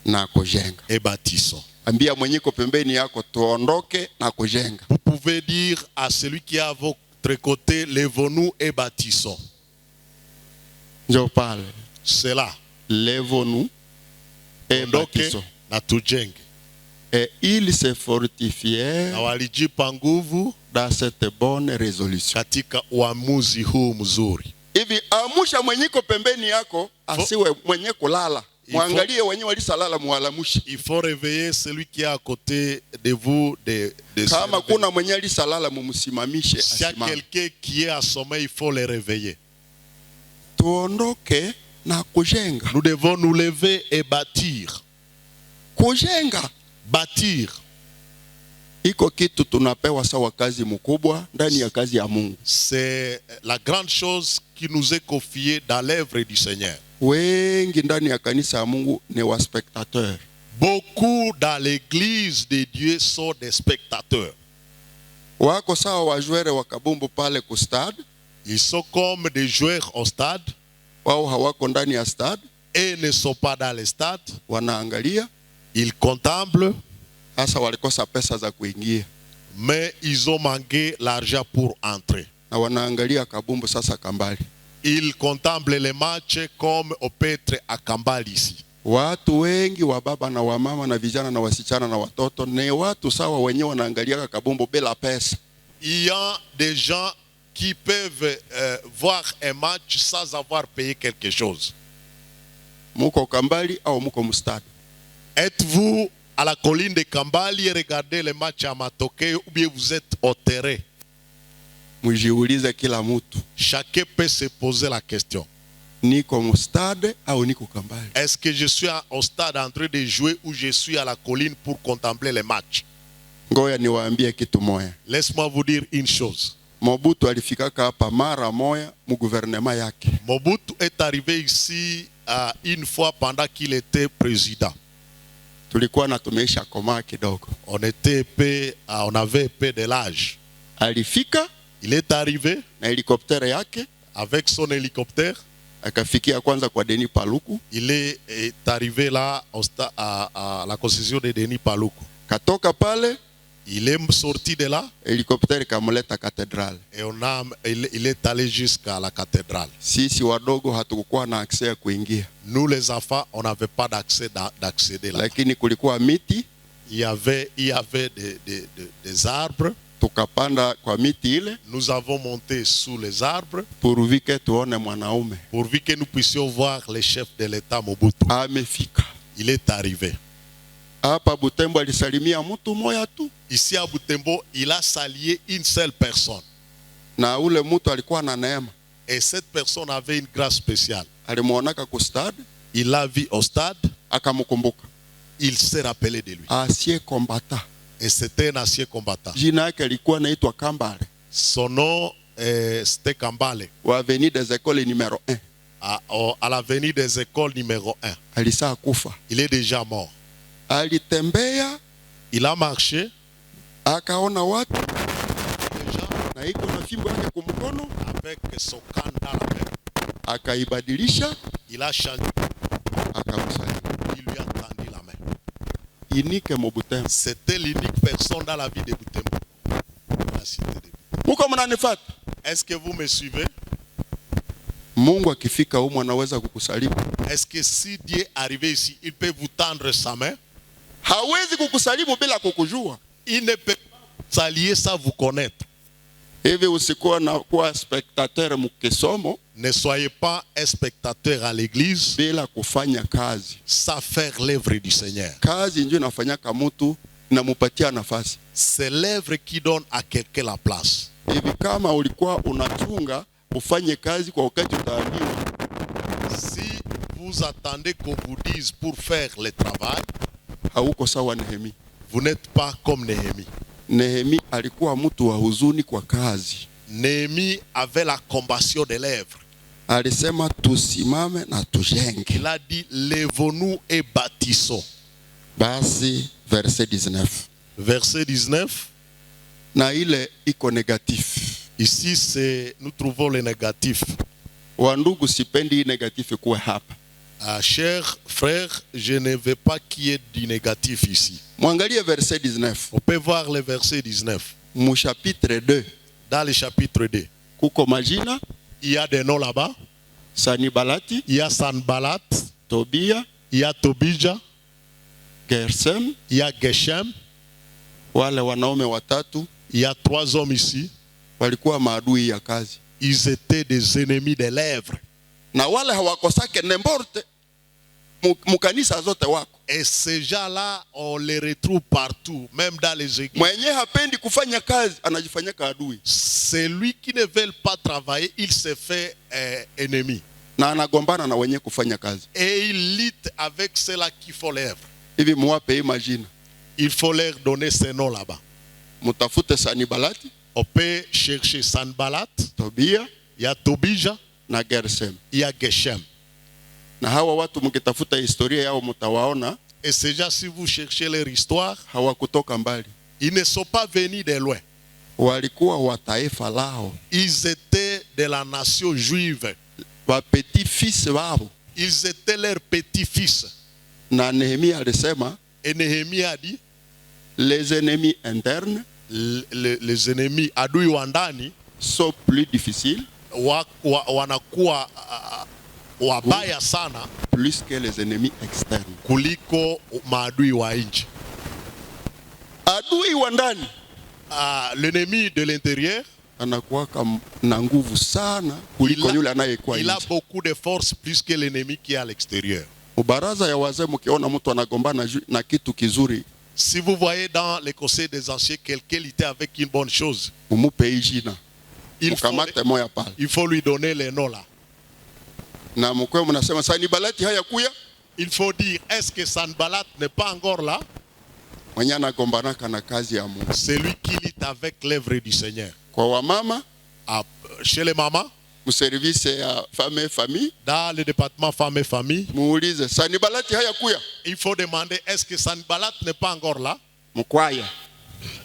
Na kujenga. Et bâtissons. Ambia mwenyeko pembeni yako tuondoke na kujenga. Vous pouvez dire à celui qui est à votre côté, levons-nous et bâtissons. Njo pale. C'est là. Levons-nous et bâtissons. Na tujenge. Et ils se fortifièrent dans cette bonne résolution. Katika uamuzi huu mzuri. Hivi amusha mwenyiko pembeni yako asiwe mwenye kulala. Muangalie wenye walisalala mualamushi. Il faut réveiller celui qui est à côté de vous de Kama kuna mwenye alisalala mumusimamishe s'il y a asimame. quelqu'un qui est à sommeil, il faut le réveiller. Tuondoke na kujenga. Nous devons nous lever et bâtir. Kujenga. Bâtir. Iko kitu tunapewa sawa kazi mkubwa ndani ya kazi ya Mungu. C'est la grande chose qui nous est confiée dans l'œuvre du Seigneur. Wengi ndani ya kanisa ya Mungu ni wa spectateurs. Beaucoup dans l'église de Dieu sont des spectateurs. Wako sawa wajwere wa kabumbu pale ku stade. Ils sont comme des joueurs au stade. Wao hawako ndani ya stade. Et ne sont pas dans le stade. Wanaangalia. Ils contemplent. Asa walikosa pesa za kuingia. Mais ils ont manqué l'argent pour entrer. Na wanaangalia kabumbu sasa Kambali. Ils contemplent les matchs comme au Petre à Kambali ici. Watu wengi wa baba na wa mama na vijana na wasichana na watoto ni watu sawa wenyewe wanaangalia kabumbu bila pesa. Il y a des gens qui peuvent voir un match sans avoir payé quelque chose. Muko Kambali au muko mustadi? Êtes-vous à la colline de Kambali et regardez les matchs à Matoke, ou bien vous êtes au terrain? Mujiulize kila mtu. Chacun peut se poser la question. Niko mustade au niko Kambali? Est-ce que je suis au stade en train de jouer ou je suis à la colline pour contempler les matchs? Ngoya niwaambie kitu moya. Laisse-moi vous dire une chose. Mobutu alifikaka hapa mara moya mu gouvernement yake. Mobutu est arrivé ici une fois pendant qu'il était président. Tulikuwa na tumeisha komaa kidogo. On avait peu de l'âge. Alifika, il est arrivé na helikoptere yake avec son hélicoptère. Akafikia kwanza kwa Denis Paluku. Il est arrivé là à la concession de Denis Paluku. Katoka pale, il est sorti de là. Helikoptere kamuleta cathédrale. Et il est allé jusqu'à la cathédrale. Sisi wadogo hatukukuwa na accès ya kuingia. Nous les enfants, on n'avait pas d'accéder là. Lakini kulikuwa miti. Il y avait des arbres. Tukapanda kwa miti ile. Nous avons monté sous les arbres. Pourvu que tuone mwanaume. Pourvu que nous puissions voir le chef de l'État Mobutu. Amefika. Il est arrivé. Hapa Butembo alisalimia mtu moya tu. Ici à Butembo, il a salué une seule personne. Na ule mtu alikuwa na neema. Et cette personne avait une grâce spéciale. Alimuonaka ku stade. Il l'a vu au stade. Akamkumbuka. Il s'est rappelé de lui. Ancien combattant. Et c'était un ancien combattant. Jina yake alikuwa anaitwa Kambale. Son nom c'était Kambale. Wa avenue des écoles numéro 1. À l'avenue des écoles numéro 1. Alisa kufa. Il est déjà mort. Alitembea. Il a marché. Akaona watu. Na iko na fimbo yake kumkono. Avec son canne dans la main. Akaibadilisha. Il a changé. Akamsalimia. Il lui a tendu la main. Unique Mobutembo. C'était l'unique personne dans la vie de Butembo. La cité de Butembo. Muko mnanifuata? Est-ce que vous me suivez? Mungu akifika huko anaweza kukusalimu. Est-ce que si Dieu est arrivé ici, il peut vous tendre sa main? Hawezi kukusalimu bila kukujua. Il ne peut pas saluer sans vous connaître. Hivi usikuwa na kuwa spectateur mkisomo. Ne soyez pas un spectateur à l'église bila kufanya kazi. Sans faire l'œuvre du Seigneur. Kazi ndio inafanyaka mtu inamupatia nafasi. C'est l'œuvre qui donne à quelqu'un la place. Hivi kama ulikuwa unachunga ufanye kazi kwa wakati utaambiwa. Si vous attendez qu'on vous dise pour faire le travail, hauko sawa Nehemi. Vous n'êtes pas comme Néhémie. Nehemi alikuwa mtu wa huzuni kwa kazi. Néhémie avait la compassion de l'œuvre. Alisema tusimame na tujenge. Il a dit lèvons-nous et bâtissons. Basi verset 19. Verset 19. Na ile iko négatif. Ici nous trouvons le négatif. Wandugu sipendi négatif kuwe hapa. Chers frères, je ne veux pas qu'il y ait du négatif ici. Mwangalie verset 19. On peut voir le verset 19. Mu chapitre 2. Dans le chapitre 2. Kuko majina. Il y a des noms là-bas. Sanibalati. Il y a Sanbalat. Tobia. Il y a Tobija. Gersem. Il y a Geshem. Wale wanaume watatu. Il y a 3 hommes ici. Walikuwa maadui ya kazi. Ils étaient des ennemis des lèvres. Na wale hawakosake nemborte mukanisa zote wako. Et ces gens-là, on les retrouve partout, même dans les églises. Mwenye hapendi kufanya kazi anajifanyaka adui. Celui qui ne veut pas travailler, il se fait ennemi. Na anagombana na wenye kufanya kazi. Et il lutte avec ceux-là qui font l'œuvre. Hivi muwape imagine. Il faut leur donner ces noms là-bas. Mutafute Sanibalati, On peut chercher Sanballat, Tobia il y a Tobija, na Gersem. il y a Geshem. Na hawa watu mkitafuta historia yao mtawaona Et ces gens, si vous cherchez leur histoire, hawakutoka mbali. ils ne sont pas venus de loin. Walikuwa wa taifa lao. Ils étaient de la nation juive. Wa petit fils wao. Ils étaient leurs petits-fils. Na Nehemia alisema Et Néhémie a dit, les ennemis internes les ennemis adui wa ndani sont plus difficiles wanakuwa wabaya sana plus que les ennemis externes. kuliko maadui wa nje. Adui wa ndani L'ennemi de l'intérieur, anakuwa na nguvu sana kuliko yule anayekuwa il a nje. beaucoup de force plus que l'ennemi qui est à l'extérieur. Mubaraza ya wazee mkiona mtu anagombana na kitu kizuri, Si vous voyez dans les conseils des anciens quelqu'un était avec une bonne chose, mumupe jina. il Mkamate moya pale. faut lui donner les noms là. Na mkwe mnasema Sanibalati haya kuya, Il faut dire, est-ce que Sanballat n'est pas encore là? mwenye anagombanaka na kazi ya Mungu. Celui qui lutte avec l'œuvre du Seigneur. Kwa wamama, Chez les mamans, mservice ya femme et famille, dans le département femmes et famille, muulize Sanibalati haya kuya. il faut demander, est-ce que Sanballat n'est pas encore là? Mkwaya,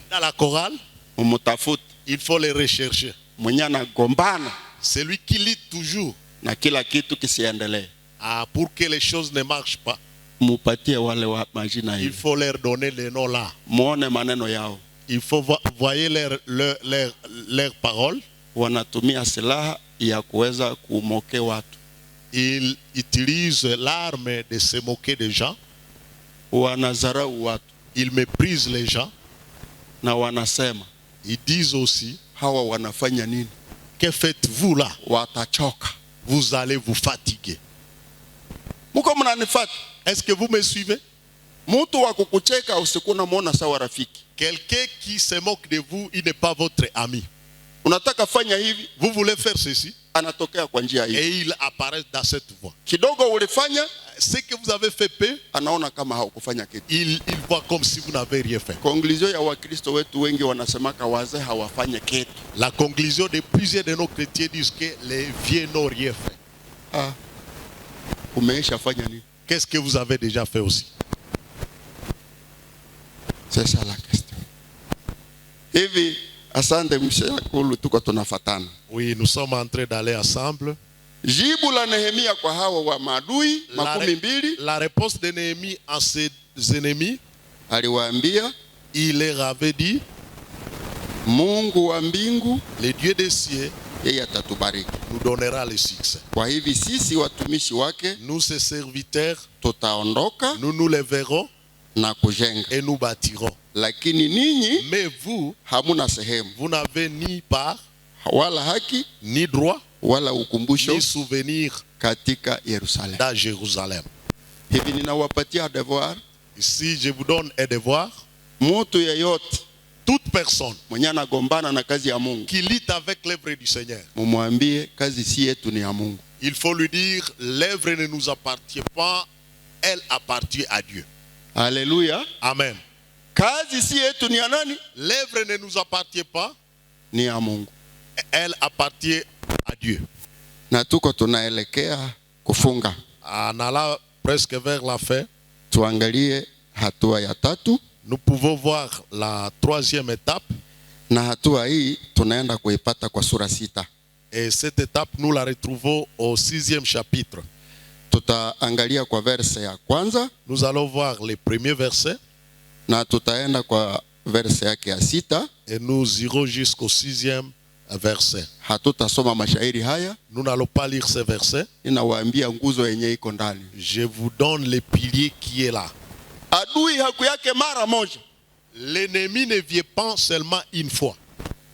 Dans la chorale, mumutafute il faut les rechercher. mwenye anagombana Celui qui lutte toujours na kila kitu kisiendelee. pour que les choses ne marchent pas, Mupatie wale wa majina il hivi. faut leur donner les noms là. Muone maneno yao. Il faut voyer leurs paroles. Wanatumia silaha ya kuweza kumoke watu. Ils utilisent l'arme de se moquer des gens. Wanazarau watu. Ils méprisent les gens. Na wanasema Ils disent aussi, hawa wanafanya nini? que faites-vous là? Watachoka. Vous allez vous fatiguer. Muko mnanifuata? Est-ce que vous me suivez? Mtu wa kukucheka usiku unamuona sawa rafiki. Quelqu'un qui se moque de vous, il n'est pas votre ami. Unataka fanya hivi, Vous voulez faire ceci, anatokea kwa njia hii. et il apparaît dans cette voie. Kidogo ulifanya, Ce que vous avez fait peu, anaona kama haukufanya kitu. il voit comme si vous n'avez rien fait. Conclusion ya Wakristo wetu wengi wanasemaka wazee hawafanye kitu. La conclusion de plusieurs de nos chrétiens disent que les vieux n'ont rien fait. Umeisha fanya nini? Qu'est-ce que vous avez déjà fait aussi? C'est ça la question. Hivi asante mshakulu tuko tunafatana. Oui, nous sommes en train d'aller ensemble. Jibu la Nehemia kwa hawa wa maadui makumi mbili, La réponse de Néhémie à ses ennemis, aliwaambia il leur avait dit, Mungu wa mbingu le Dieu des cieux yeye atatubariki. nous donnera le succès. Kwa hivi sisi watumishi wake Nous, ses serviteurs, tutaondoka nous les verrons na kujenga, et nous bâtirons. lakini ninyi Mais vous, hamuna sehemu vous n'avez ni part, wala haki ni droit, wala ukumbusho ni souvenir katika Yerusalemu. dans Jérusalem. Hivi ninawapatia devoir, Ici, je vous donne un devoir. mtu yeyote Toute personne mwenye anagombana na kazi ya Mungu, qui lutte avec l'œuvre du Seigneur, mumwambie kazi si yetu, ni ya Mungu. il faut lui dire, l'œuvre ne nous appartient pas, elle appartient à Dieu. Haleluya. Amen. Kazi si yetu, ni ya nani? L'œuvre ne nous appartient pas, Ni ya Mungu. elle appartient à Dieu. Na tuko tunaelekea kufunga. En allant presque vers la fin, Tuangalie hatua ya tatu, nous pouvons voir la troisième étape. na hatua hii tunaenda kuipata kwa sura 6. Et cette étape, nous la retrouvons au 6e chapitre. Tutaangalia kwa verse ya kwanza Nous allons voir les premiers versets na tutaenda kwa verse yake ya 6. et nous irons jusqu'au 6e verset. Hatutasoma mashairi haya, Nous n'allons pas lire ces versets. ninawaambia nguzo yenye iko ndani. Je vous donne le pilier qui est là. Adui haku yake mara moja, L'ennemi ne vient pas seulement une fois.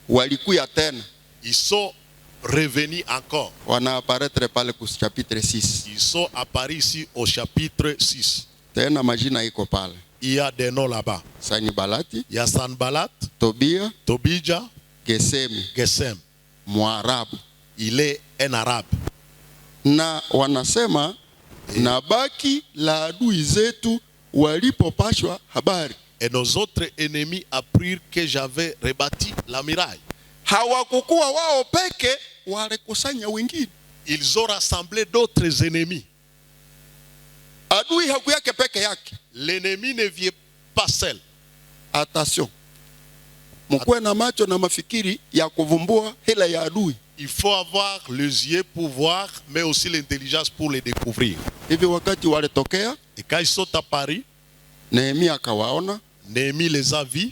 walikuya tena Ils sont revenus encore. wana apparaître pale ku chapitre 6. Ils sont apparus ici au chapitre 6. Tena majina iko pale. Il y a des noms là-bas. Sanibalati, Il y a Sanballat, Tobia, Tobija, Gesemi, Gesem. Mwarabu. Il est un arabe. Na wanasema na baki la adui zetu walipopashwa habari. Et nos autres ennemis apprirent que j'avais rebâti la muraille. Hawakukuwa wao peke, walikusanya wengine. Ils ont rassemblé d'autres ennemis. Adui hakuyake peke yake. L'ennemi ne vient pas seul. Attention. Mkuwe na macho na mafikiri ya kuvumbua hila ya adui. Il faut avoir les yeux pour voir, mais aussi l'intelligence pour les découvrir. Hivi wakati walitokea, Et quand ils sont apparus, Nehemia akawaona. Néhémie les a vus.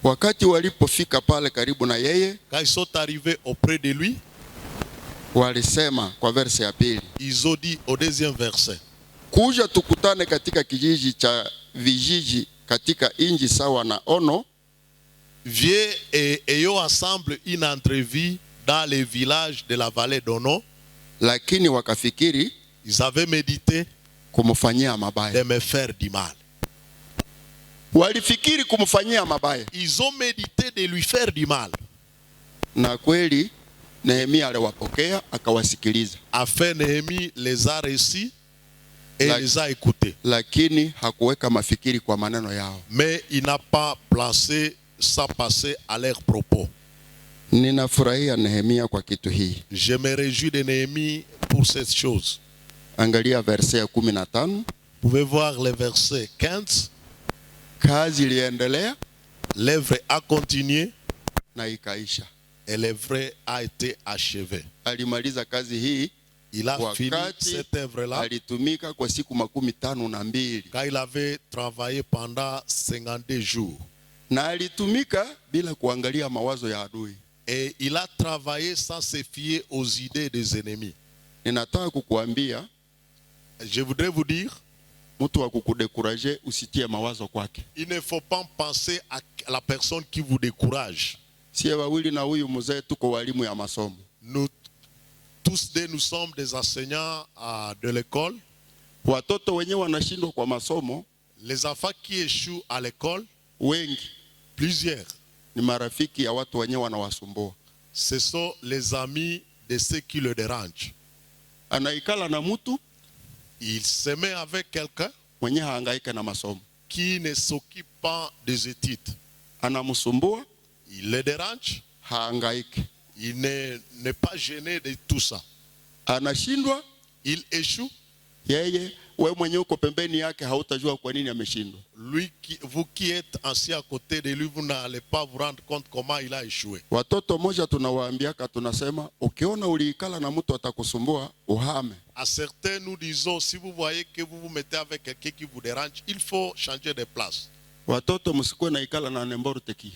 Wakati walipofika pale karibu na yeye, Quand ils sont arrivés auprès de lui, walisema kwa verse ya pili, ils ont dit au deuxième verset, kuja tukutane katika kijiji cha vijiji katika inji sawa na Ono, viens et ayons ensemble une entrevue dans les villages de la vallée d'Ono. lakini wakafikiri Ils avaient médité kumfanyia mabaya. de me faire du mal. Walifikiri kumfanyia mabaya. Ils ont médité de lui faire du mal. Na kweli Nehemia aliwapokea akawasikiliza. Afin Néhémie les a reçus et les a écoutés. Lakini hakuweka mafikiri kwa maneno yao. Mais il n'a pas placé ça passer à leurs propos. Ninafurahia Nehemia kwa kitu hii. Je me réjouis de Néhémie pour cette chose. Angalia verse ya 15. Vous pouvez voir le verset 15. Kazi iliendelea L'œuvre a continué na ikaisha. et l'œuvre a été achevée. Alimaliza kazi hii Il a fini wakati cette œuvre-là alitumika kwa siku 52 quand il avait travaillé pendant 52 jours. na alitumika bila kuangalia mawazo ya adui. Et il a travaillé sans se fier aux idées des ennemis. Ninataka kukuambia, Je voudrais vous dire, mtu wa kukudekuraje usitie mawazo kwake. il ne faut pas penser à la personne qui vous décourage. Sie wawili na huyu mzee tuko walimu ya masomo. Nous tous deux, nous sommes des enseignants de l'école. Watoto wenyewe wanashindwa kwa masomo, Les enfants qui échouent à l'école, wengi plusieurs, ni marafiki ya watu wenyewe wanawasumbua. ce sont les amis de ceux qui le dérangent. Anaikala na mtu Il se met avec quelqu'un mwenye haangaika na masomo. qui ne s'occupe pas des études. Anamsumbua, Il le dérange. haangaiki. Il n'est pas gêné de tout ça. Anashindwa, Il échoue. yeye wewe mwenyewe uko pembeni yake hautajua kwa nini ameshindwa. Vous qui êtes assis à côté de lui, vous n'allez pas vous rendre compte comment il a échoué. Watoto moja tunawaambiaka, tunasema ukiona uliikala na mtu atakusumbua uhame. À certains, nous disons, si vous voyez que vous vous mettez avec quelqu'un qui vous dérange, il faut changer de place. Watoto msikuwe na ikala na n'importe qui.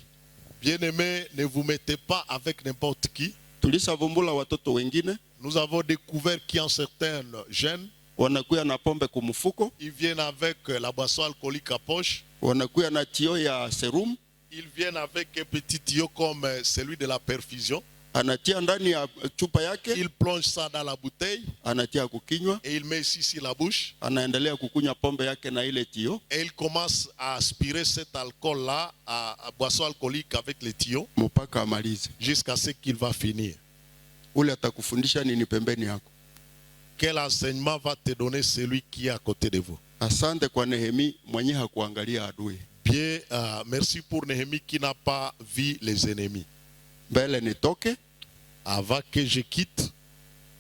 Bien-aimés, ne vous mettez pas avec n'importe qui. Tulishavumbula watoto wengine Nous avons découvert qu'il y a certains jeunes, wanakuya na pombe kumfuko, ils viennent avec la boisson alcoolique à poche, wanakuya na tio ya serum, ils viennent avec un petit tuyau comme celui de la perfusion. anatia ndani ya chupa yake, Il plonge ça dans la bouteille anatia kukinywa, et il met ici sur la bouche. anaendelea kukunywa pombe yake na ile tio Et il commence à aspirer cet alcool-là, à boisson alcoolique avec les tuyaux, mpaka amalize. jusqu'à ce qu'il va finir. Ule atakufundisha nini pembeni yako? Quel enseignement va te donner celui qui est à côté de vous? Asante kwa Nehemi mwenye hakuangalia adui. Bien, merci pour Néhémie qui n'a pas vu les ennemis. Mbele nitoke, Avant que je quitte,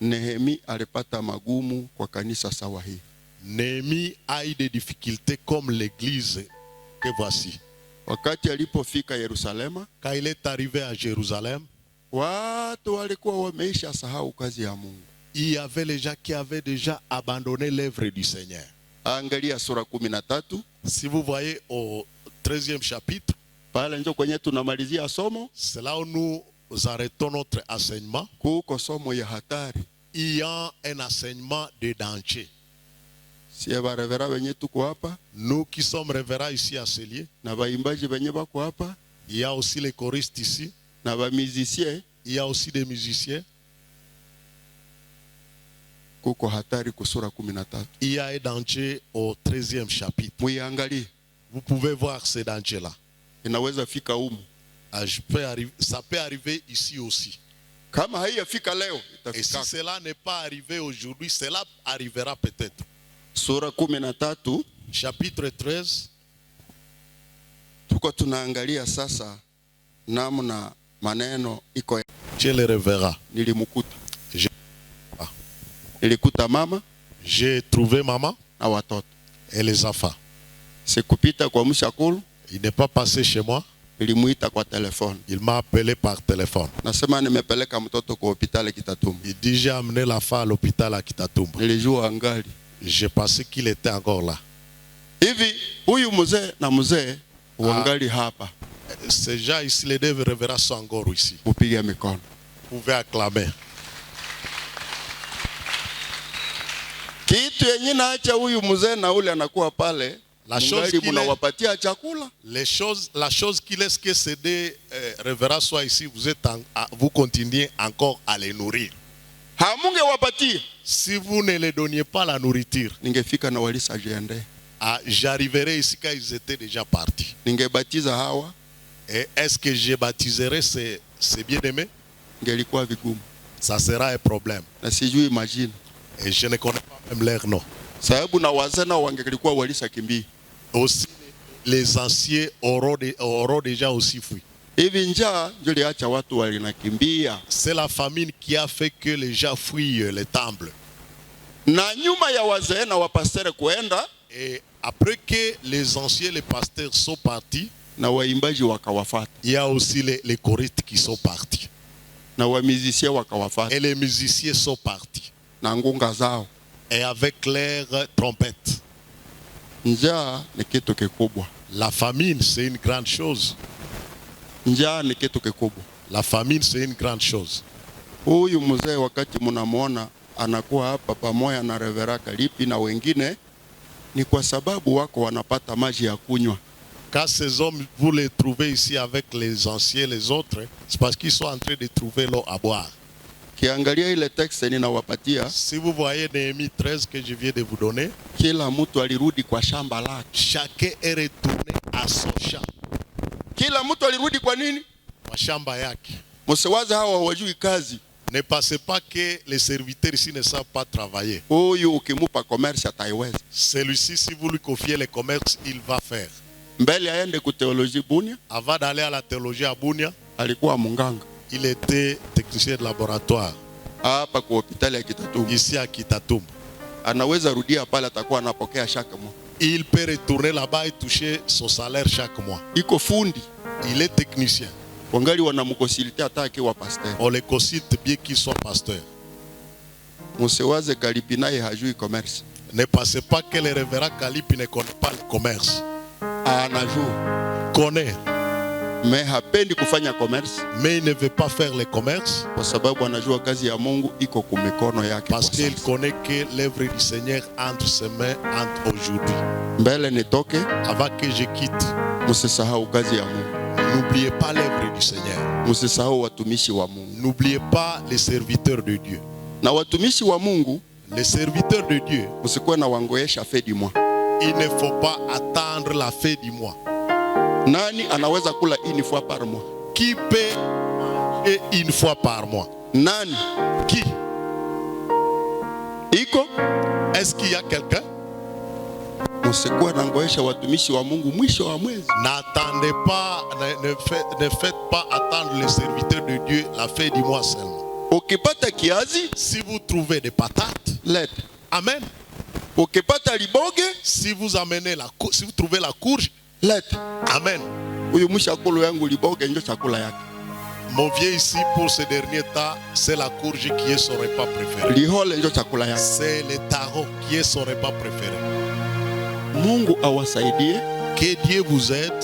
Nehemi alipata magumu kwa kanisa sawa hii. Néhémie a eu des difficultés comme l'église que voici. Wakati alipofika Yerusalema, Quand il est arrivé à Jérusalem, watu walikuwa wameisha sahau kazi ya Mungu. il y avait les gens qui avaient déjà abandonné l'œuvre du Seigneur. Angalia sura 13, Si vous voyez au 13e chapitre, pale ndio kwenye tunamalizia somo. c'est là où nous arrêtons notre enseignement. Kuko somo ya hatari. Il y a un enseignement de danger. Sie barevera wenye tuko hapa Nous qui sommes révérends ici à Célier, na baimbaji wenye bako hapa il y a aussi les choristes ici, na bamizisie, il y a aussi des musiciens. Kuko hatari kusura 13. Il y a un danger au 13e chapitre. Muiangalie. Vous pouvez voir ce danger-là. Inaweza fika humu. Ça peut arriver ici aussi. Kama haiyafika leo, Et si itafika. cela n'est pas arrivé aujourd'hui, cela arrivera peut-être. Sura 13. Chapitre 13. Tuko tunaangalia sasa namna maneno iko. Je le reverrai. Nilimukuta. Je- Nilikuta mama J'ai trouvé maman na watoto. et les enfants. Sikupita kwa mshakulu, Il n'est pas passé chez moi. nilimuita kwa telefone. Il m'a appelé par téléphone. Nasema nimepeleka mtoto kwa hospitali Kitatumbo. Il dit j'ai amené la femme à l'hôpital à Kitatumbo. Nilijua angali. J'ai pensé qu'il était encore là. Hivi huyu mzee na mzee uangali hapa. Ces gens ici, les deux reverras sont encore ici. Mupige mikono. Vous pouvez acclamer. Kitu yenye naacha huyu mzee na ule anakuwa pale. La chose Mungali qu'il est- munawapatia chakula. La chose qui laisse que ces deux reverras soient ici, vous continuez encore à les nourrir. Hamunge wapatia. Si vous ne les donniez pas la nourriture, Ningefika na walisa jiende. j'arriverai ici quand ils étaient déjà partis. Ningebatiza hawa. Et est-ce que je baptiserai ces bien-aimés? Ngelikuwa vigumu. Ça sera un problème. Na sijui majina. Et je ne connais pas même leur nom. Sababu na wazee nao wangelikuwa walisa kimbii. Aussi, les anciens auront déjà aussi fui. Hivi njaa ndio iliacha watu walinakimbia. C'est la famine qui a fait que les gens fuient les temples. Na nyuma ya wazee na wapastere kuenda Et après que les anciens, les pasteurs sont partis, na waimbaji wakawafata. il y a aussi les choristes qui sont partis. Na wamizisia wakawafata. Et les musiciens sont partis. Na ngunga zao. Et avec leurs trompettes. Njaa ni kitu kikubwa. La famine, c'est une grande chose. Njaa ni kitu kikubwa. La famine, c'est une grande chose. Huyu mzee wakati mnamuona anakuwa hapa pamoja na Revera Kalipi na wengine ni kwa sababu wako wanapata maji ya kunywa. Quand ces hommes, vous les trouvez ici avec les anciens, les autres, c'est parce qu'ils sont en train de trouver l'eau à boire. Kiangalia ile text ninawapatia, Si vous voyez Néhémie 13 que je viens de vous donner, kila mtu alirudi kwa shamba lake. chacun est retourné à son champ. Kila mtu alirudi kwa nini? Kwa shamba yake. Msiwaze hawa hawajui kazi. Ne pensez pas que les serviteurs ici ne savent pas travailler. Huyu ukimupa commerce ataiweza. Celui-ci, si vous lui confiez le commerce, il va faire. Mbele aende ku theologie Bunia, Avant d'aller à la théologie à Bunia, alikuwa munganga. il était technicien de laboratoire Hapa kwa hospitali ya Kitatumbo. ici à Kitatumbo. Anaweza rudia pale atakuwa anapokea shaka mo. Il peut retourner là-bas et toucher son salaire chaque mois. Iko fundi. Il est technicien. Wangali wanamkonsultia hata akiwa pastor. On les consulte bien qu'ils soient pasteurs. Msiwaze Kalipi naye hajui commerce. Ne pensez pas que le révérend Kalipi ne connaît pas le commerce. Anajua. Connaît, Me hapendi kufanya commerce mais il ne veut pas faire le commerce kwa sababu anajua kazi ya Mungu iko kwa mikono yake. parce kwa qu'il sasa. connaît que l'œuvre du Seigneur entre ses mains entre aujourd'hui. Mbele nitoke, Avant que je quitte, msisahau kazi ya Mungu. n'oubliez pas l'œuvre du Seigneur. Msisahau watumishi wa Mungu. N'oubliez pas les serviteurs de Dieu. Na watumishi wa Mungu Les serviteurs de Dieu, msikuwe na wangoesha fedi mwa. il ne faut pas attendre la fin du mois. Nani anaweza kula une fois par mois? Qui peut manger une fois par mois? Nani? Qui? Iko? Est-ce qu'il y a quelqu'un? Msikuwe na ngoesha watumishi wa Mungu mwisho wa mwezi. N'attendez pas, ne faites pas attendre les serviteurs de Dieu la fin du mois seulement. Ukipata kiazi, Si vous trouvez des patates, leta. amen. Ukipata liboge, Si vous trouvez la courge, leta. amen. Huyu mshakulu yangu liboge ndio chakula yake. Mon vieux ici, pour ce dernier temps, c'est la courge qui est son repas préféré. Lihole ndio chakula yake. C'est le taro qui est son repas préféré. Mungu awasaidie Que Dieu vous aide.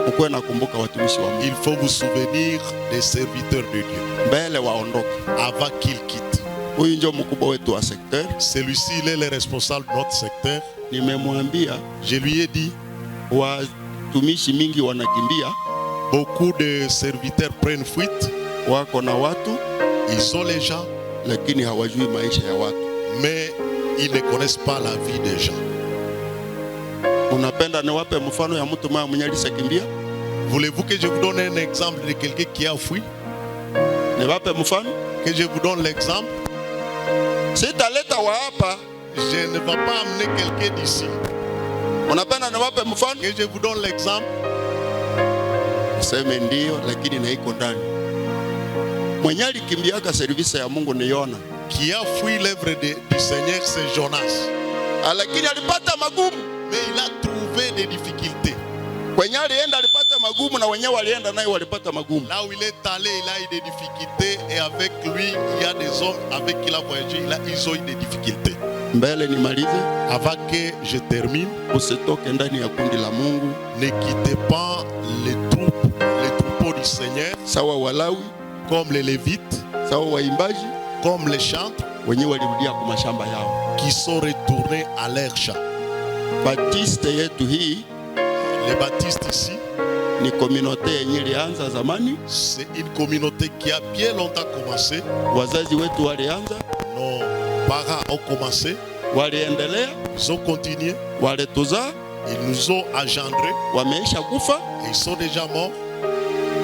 ukuwe nakumbuka watumishi wa Mungu. Il faut vous souvenir des serviteurs de Dieu Mbele waondoke. avant qu'ils quittent. Huyu ndio mkubwa wetu wa secteur. Celui-ci, il est le responsable de notre secteur. Nimemwambia Je lui ai dit, watumishi mingi wanakimbia beaucoup de serviteurs prennent fuite wako na watu, ils ont les gens, lakini hawajui maisha ya watu. mais ils ne connaissent pas la vie des gens. Unapenda niwape mfano ya mtu mwenye alisekimbia? Voulez-vous que je vous donne un exemple de quelqu'un qui a fui? Niwape mfano? Que je vous donne l'exemple? Sitaleta wa hapa. Je ne vais pas amener quelqu'un d'ici. Unapenda niwape mfano? Que je vous donne l'exemple? Sema ndio, lakini na iko ndani. Mwenye alikimbiaka service ya Mungu ni Yona. Qui a fui l'œuvre du Seigneur, c'est Jonas. Lakini alipata magumu. Mais il a trouvé des difficultés. Kwenye alienda alipata magumu na wenyewe walienda naye walipata magumu. Là où il est allé, il a eu des difficultés et avec lui, il y a des hommes avec qui il a voyagé, ils ont eu des difficultés. Mbele nimalize. Avant que je termine, usitoke ndani ya kundi la Mungu. Ne quittez pas les troupeaux du Seigneur. Sawa Walawi, comme les Lévites, sawa waimbaji, comme les chantres, wenyewe walirudia kwa mashamba yao, qui sont retournés à leur champ. Baptiste yetu hii, les baptistes ici, ni communauté yenye ilianza zamani. C'est une communauté qui a bien longtemps commencé. Wazazi wetu walianza, nos parents ont commencé, waliendelea, ils ont continué, walituzaa, ils nous ont engendrés, wameisha kufa, ils sont déjà morts.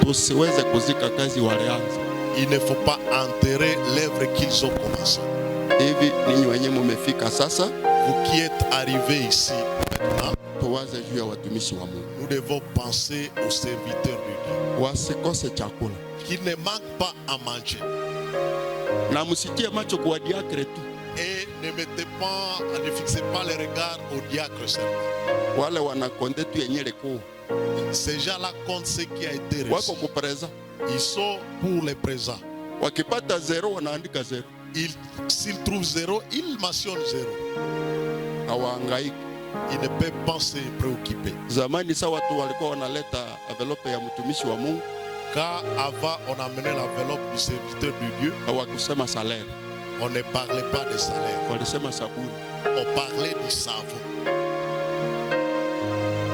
Tusiweze kuzika kazi walianza. Il ne faut pas enterrer l'œuvre qu'ils ont commencé. Hivi ninyi wenyewe mmefika sasa, vous qui êtes arrivés ici maintenant, tuwaze juu ya watumishi wa Mungu. Nous devons penser aux serviteurs de Dieu. Wasikose chakula, qu'ils ne manquent pas à manger. Na msitie macho kwa diacre tu. Et ne fixez pas les regards au diacre seulement. Wale wanakonde tu yenye leko. Ces gens-là comptent ce qui a été reçu. Wako ku présent. Ils sont pour les présents. Wakipata zero wanaandika zero. S'ils trouvent zéro, ils mentionnent zéro. Hawahangaiki. Ils ne peuvent pas se préoccuper. Zamani sa watu walikuwa wanaleta envelope ya mtumishi wa Mungu. Car avant on amenait l'enveloppe du serviteur de Dieu. Hawakusema salaire. On ne parlait pas de salaire. Walisema sabuni. On parlait du savon.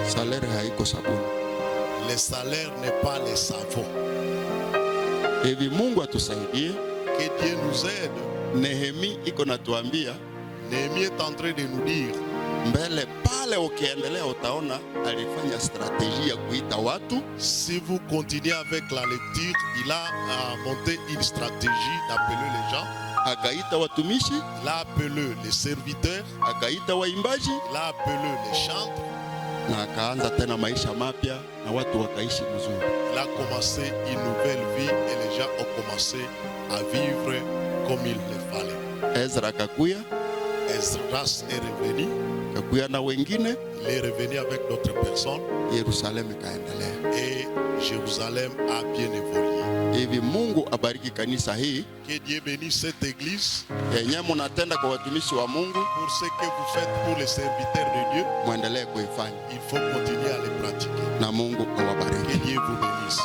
Salaire haiko sabuni. Le salaire n'est pas le savon. Hivi Mungu atusaidie. Que Dieu nous aide. Nehemi iko natuambia. Nehemi est en train de nous dire. Mbele pale ukiendelea utaona alifanya stratégie ya kuita watu. Si vous continuez avec la lecture, il a monté une stratégie d'appeler les gens. Akaita watumishi, il a appelé les serviteurs, akaita waimbaji, il a appelé les chantres, na akaanza tena maisha mapya na watu wakaishi mzuri. Il a commencé une nouvelle vie et les gens ont commencé à vivre comme il le fallait. Ezra akakuya, Esdras est revenu, akakuya na wengine, il est revenu avec d'autres personnes. Yerusalemu ikaendelea. Et Jérusalem a bien évolué. Hivi Mungu abariki kanisa hii. Que Dieu bénisse cette église. Yenye mnatenda kwa watumishi wa Mungu. Pour ce que vous faites pour les serviteurs de Dieu. Muendelee kuifanya. Il faut continuer à les pratiquer. Na Mungu awabariki. Que Dieu vous bénisse.